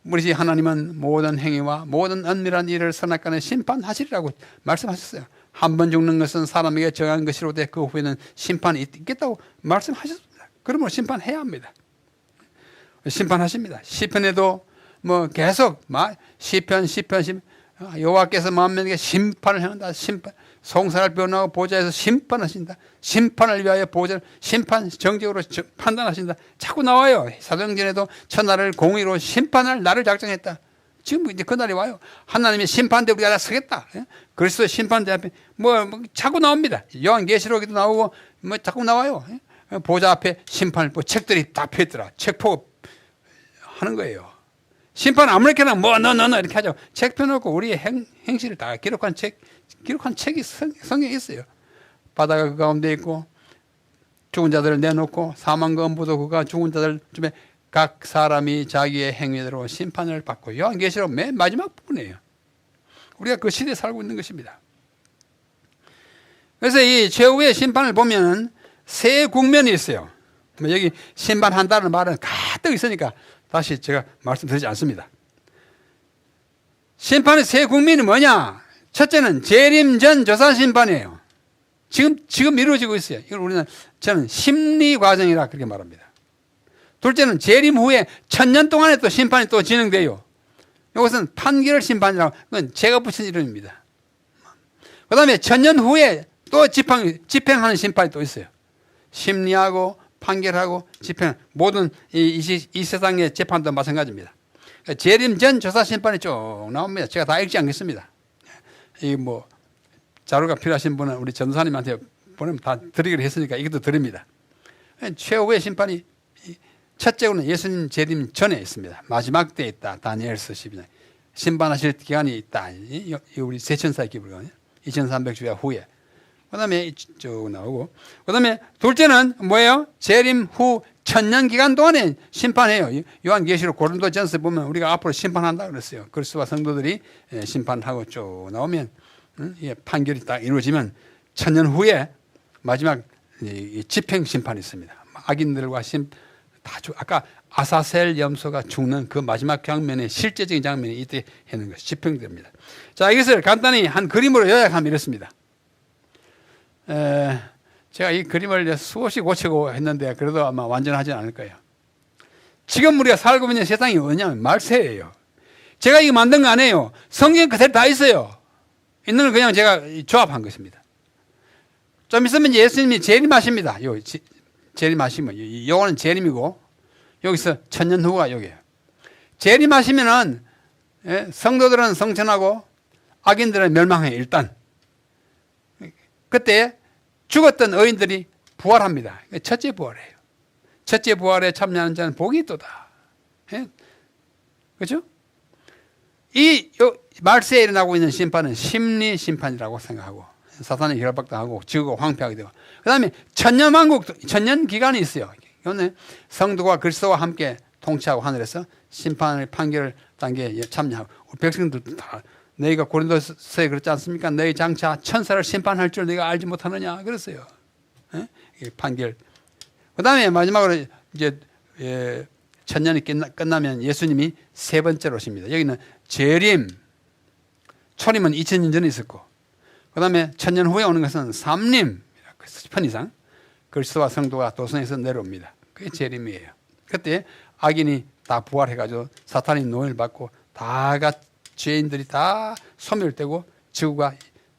우리 하나님은 모든 행위와 모든 은밀한 일을 선악간에 심판하시리라고 말씀하셨어요. 한 번 죽는 것은 사람에게 정한 것이로되 그 후에는 심판이 있겠다고 말씀하셨습니다. 그러므로 심판해야 합니다. 심판하십니다. 시편에도 뭐 계속 시편 여호와께서 만민에게 심판을 행한다. 심판 송사를 변하고 보좌에서 심판하신다. 심판을 위하여 보좌를 심판 정적으로 판단하신다. 자꾸 나와요. 사도행전에도 첫날을 공의로 심판할 날을 작정했다. 지금 이제 그 날이 와요. 하나님의 심판대 우리가 다 서겠다. 그리스도의 심판대 앞에 뭐 자꾸 나옵니다. 요한계시록에도 나오고 뭐 자꾸 나와요. 보좌 앞에 심판 뭐 책들이 다 펴있더라. 책포 하는 거예요. 심판 아무렇게나 너 이렇게 하죠. 책 펴놓고 우리의 행실을 다 기록한 책이 성경에 있어요. 바다가 그 가운데 있고 죽은 자들을 내놓고 사망과 음부도 그가 죽은 자들 중에 각 사람이 자기의 행위대로 심판을 받고 요한계시록 맨 마지막 부분이에요. 우리가 그 시대에 살고 있는 것입니다. 그래서 이 최후의 심판을 보면 세 국면이 있어요. 여기 심판한다는 말은 가득 있으니까 다시 제가 말씀드리지 않습니다. 심판의 세 국면이 뭐냐? 첫째는 재림 전 조사 심판이에요. 지금 이루어지고 있어요. 이걸 저는 심리 과정이라 그렇게 말합니다. 둘째는 재림 후에 1000년 동안에 또 심판이 또 진행돼요. 이것은 판결 심판이라고, 그건 제가 붙인 이름입니다. 그 다음에 1000년 후에 또 집행하는 심판이 또 있어요. 심리하고 판결하고 집행, 모든 이 세상의 재판도 마찬가지입니다. 재림 전 조사 심판이 쭉 나옵니다. 제가 다 읽지 않겠습니다. 이 자료가 필요하신 분은 우리 전도사님한테 보내면 다 드리기로 했으니까 이것도 드립니다. 최후의 심판이 첫째로는 예수님 재림 전에 있습니다. 마지막 때에 있다. 다니엘서 12장. 심판하실 기간이 있다. 우리 세천사의 기불이거든요. 2300주야 후에. 그 다음에 쭉 나오고. 그 다음에 둘째는 뭐예요? 재림 후 1000년 기간 동안에 심판해요. 요한계시록 고린도전서 보면 우리가 앞으로 심판한다 그랬어요. 그리스도와 성도들이 심판하고 쭉 나오면 판결이 딱 이루어지면 1000년 후에 마지막 집행 심판이 있습니다. 악인들과 아까 아사셀 염소가 죽는 그 마지막 장면의 실제적인 장면이 이때 하는 것이 집행됩니다. 자, 이것을 간단히 한 그림으로 요약하면 이렇습니다. 제가 이 그림을 수없이 고치고 했는데 그래도 아마 완전하지 않을 거예요. 지금 우리가 살고 있는 세상이 뭐냐면 말세예요. 제가 이거 만든 거 아니에요. 성경 그대로 다 있어요. 있는 걸 그냥 제가 조합한 것입니다. 좀 있으면 예수님이 재림하십니다. 재림하시면 요거는 재림이고 여기서 1000년 후가 여기예요. 재림하시면은 성도들은 성천하고 악인들은 멸망해. 일단 그때 죽었던 의인들이 부활합니다. 첫째 부활이에요. 첫째 부활에 참여하는 자는 복이 있도다. 그렇죠? 이 말세에 일어나고 있는 심판은 심리 심판이라고 생각하고 사탄의 결박당하고 지구가 황폐하게 되고 그 다음에 천년왕국도 1000년 기간이 있어요. 성도가 그리스도와 함께 통치하고 하늘에서 심판의 판결 단계에 참여하고 우리 백성들도 다 너희가 고린도서에 그렇지 않습니까? 너희 장차 천사를 심판할 줄 너희가 알지 못하느냐 그랬어요. 판결. 그 다음에 마지막으로 이제 1000년이 끝나면 예수님이 세 번째로 오십니다. 여기는 재림, 초림은 2000년 전에 있었고 그 다음에 1000년 후에 오는 것은 삼림, 10편 이상 그리스도와 성도가 도성에서 내려옵니다. 그게 재림이에요. 그때 악인이 다 부활해가지고 사탄이 노예를 받고 다가 죄인들이 다 소멸되고 지구가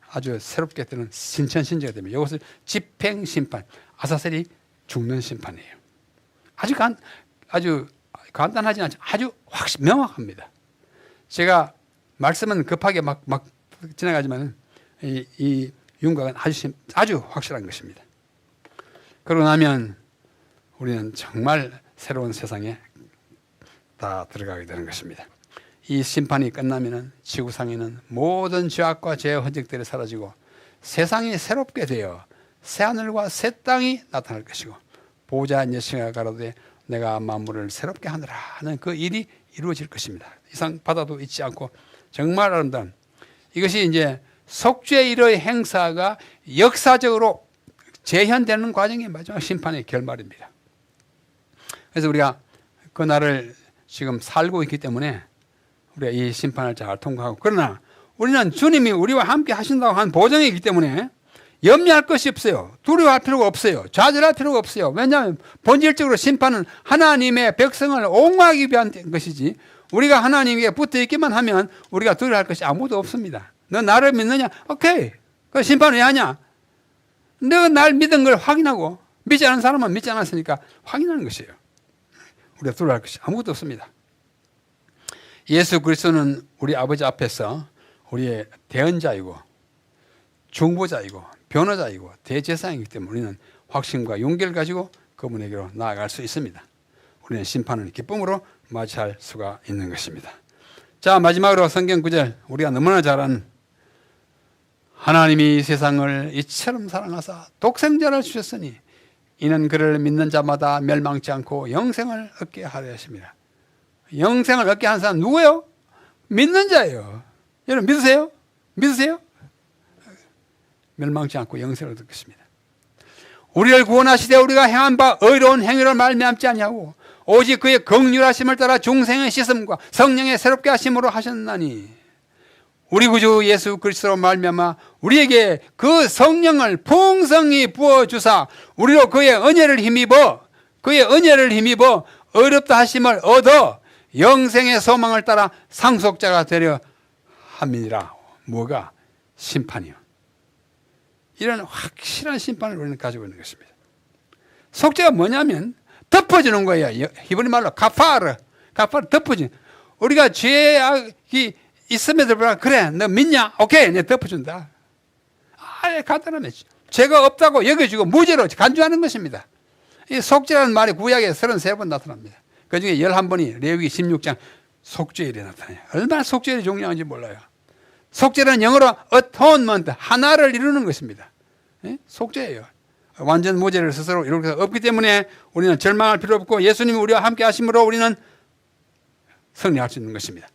아주 새롭게 되는 신천신재가 됩니다. 이것을 집행심판, 아사셀이 죽는 심판이에요. 아주 간단하지 않죠. 아주 명확합니다. 제가 말씀은 급하게 막 지나가지만 이 윤곽은 아주 확실한 것입니다. 그러고 나면 우리는 정말 새로운 세상에 다 들어가게 되는 것입니다. 이 심판이 끝나면 지구상에는 모든 죄악과 죄의 흔적들이 사라지고 세상이 새롭게 되어 새하늘과 새 땅이 나타날 것이고 보호자 여신과 가로되 내가 만물을 새롭게 하느라 하는 그 일이 이루어질 것입니다. 이상 바다도 잊지 않고 정말 아름다운 이것이 이제 속죄의 일의 행사가 역사적으로 재현되는 과정의 마지막 심판의 결말입니다. 그래서 우리가 그 날을 지금 살고 있기 때문에 우리가 이 심판을 잘 통과하고 그러나 우리는 주님이 우리와 함께 하신다고 한 보장이 있기 때문에 염려할 것이 없어요. 두려워할 필요가 없어요. 좌절할 필요가 없어요. 왜냐하면 본질적으로 심판은 하나님의 백성을 옹호하기 위한 것이지 우리가 하나님께 붙어있기만 하면 우리가 두려워할 것이 아무도 없습니다. 너 나를 믿느냐? 오케이. 그 심판 왜 하냐? 너가 날 믿은 걸 확인하고 믿지 않은 사람은 믿지 않았으니까 확인하는 것이에요. 우리가 두려워할 것이 아무것도 없습니다. 예수 그리스도는 우리 아버지 앞에서 우리의 대언자이고 중보자이고 변호자이고 대제사장이기 때문에 우리는 확신과 용기를 가지고 그분에게로 나아갈 수 있습니다. 우리는 심판을 기쁨으로 맞이할 수가 있는 것입니다. 자, 마지막으로 성경 구절 우리가 너무나 잘 아는 하나님이 세상을 이처럼 사랑하사 독생자를 주셨으니 이는 그를 믿는 자마다 멸망치 않고 영생을 얻게 하려 하십니다. 영생을 얻게 하는 사람 누구예요? 믿는 자예요. 여러분 믿으세요? 믿으세요? 멸망치 않고 영생을 얻을 것입니다. 우리를 구원하시되 우리가 행한 바 의로운 행위를 말미암지 아니하고 오직 그의 긍휼하심을 따라 중생의 씻음과 성령의 새롭게 하심으로 하셨나니 우리 구주 예수 그리스도로 말미암아 우리에게 그 성령을 풍성히 부어주사 우리로 그의 은혜를 힘입어 어렵다 하심을 얻어 영생의 소망을 따라 상속자가 되려 함이니라. 뭐가? 심판이요. 이런 확실한 심판을 우리는 가지고 있는 것입니다. 속죄가 뭐냐면 덮어주는 거예요. 히브리 말로 카파르 덮어주는. 우리가 죄악이 있음에도 불구하고 그래 너 믿냐? 오케이 내가 덮어준다. 아예 간단하네. 죄가 없다고 여겨주고 무죄로 간주하는 것입니다. 이 속죄라는 말이 구약에 33번 나타납니다. 그 중에 11번이 레위기 16장 속죄일에 나타나요. 얼마나 속죄일이 중요한지 몰라요. 속죄는 영어로 atonement, 하나를 이루는 것입니다. 속죄예요. 완전 무죄를 스스로 이룰 수 없기 때문에 우리는 절망할 필요 없고 예수님이 우리와 함께 하심으로 우리는 승리할 수 있는 것입니다.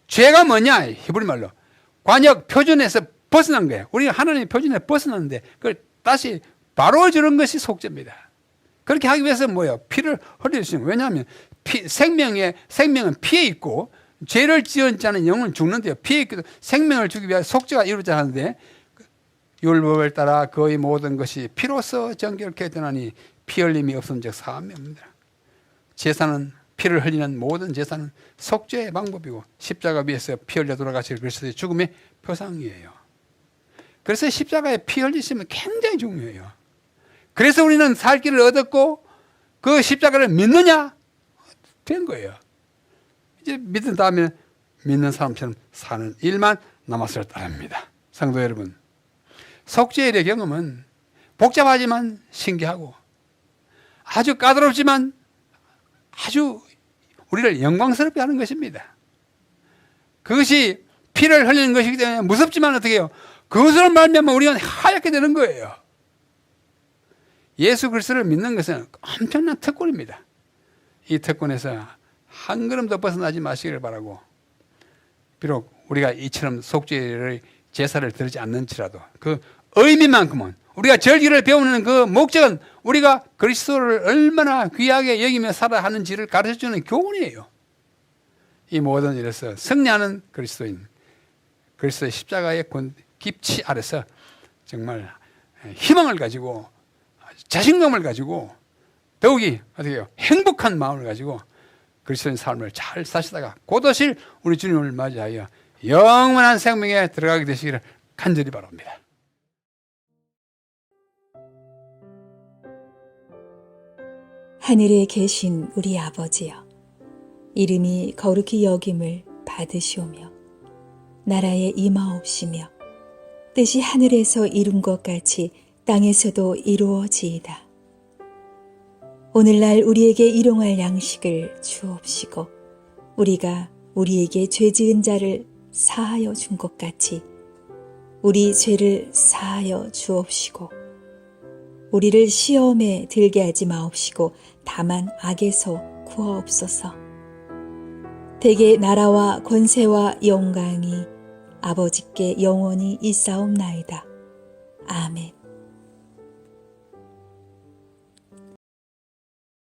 죄가 뭐냐? 히브리 말로 관역 표준에서 벗어난 거예요. 우리가 하나님의 표준에 벗어났는데 그걸 다시 바로 주는 것이 속죄입니다. 그렇게 하기 위해서 뭐예요? 피를 흘릴 수 있는 거예요. 왜냐하면 생명은 피에 있고 죄를 지은 자는 영은 죽는데요. 피에 있기도 생명을 주기 위해 속죄가 이루어져야 하는데 율법을 따라 거의 모든 것이 피로써 정결케 되나니 피 흘림이 없음즉 사함이 없느니라. 제사는 피를 흘리는 모든 제사는 속죄의 방법이고 십자가 위에서 피 흘려 돌아가실 그리스도의 죽음의 표상이에요. 그래서 십자가에 피 흘리심은 굉장히 중요해요. 그래서 우리는 살 길을 얻었고 그 십자가를 믿느냐? 된 거예요. 이제 믿은 다음에 믿는 사람처럼 사는 일만 남았을 따릅니다. 성도 여러분, 속죄일의 경험은 복잡하지만 신기하고 아주 까다롭지만 아주 우리를 영광스럽게 하는 것입니다. 그것이 피를 흘리는 것이기 때문에 무섭지만 어떻게 해요? 그것을 말미암아 우리가 하얗게 되는 거예요. 예수 그리스도를 믿는 것은 엄청난 특권입니다. 이 특권에서 한 걸음도 벗어나지 마시기를 바라고 비록 우리가 이처럼 속죄의 제사를 드리지 않는지라도 그 의미만큼은 우리가 절기를 배우는 그 목적은 우리가 그리스도를 얼마나 귀하게 여기며 살아야 하는지를 가르쳐주는 교훈이에요. 이 모든 일에서 승리하는 그리스도인, 그리스도의 십자가의 깁치 아래서 정말 희망을 가지고 자신감을 가지고 더욱이 어떻게 해요? 행복한 마음을 가지고 그리스도인 삶을 잘 사시다가 곧 오실 우리 주님을 맞이하여 영원한 생명에 들어가게 되시기를 간절히 바랍니다. 하늘에 계신 우리 아버지여, 이름이 거룩히 여김을 받으시오며 나라에 임하옵시며 뜻이 하늘에서 이룬 것 같이 땅에서도 이루어지이다. 오늘날 우리에게 일용할 양식을 주옵시고 우리가 우리에게 죄 지은 자를 사하여 준 것 같이 우리 죄를 사하여 주옵시고 우리를 시험에 들게 하지 마옵시고 다만 악에서 구하옵소서. 대개 나라와 권세와 영광이 아버지께 영원히 있사옵나이다. 아멘.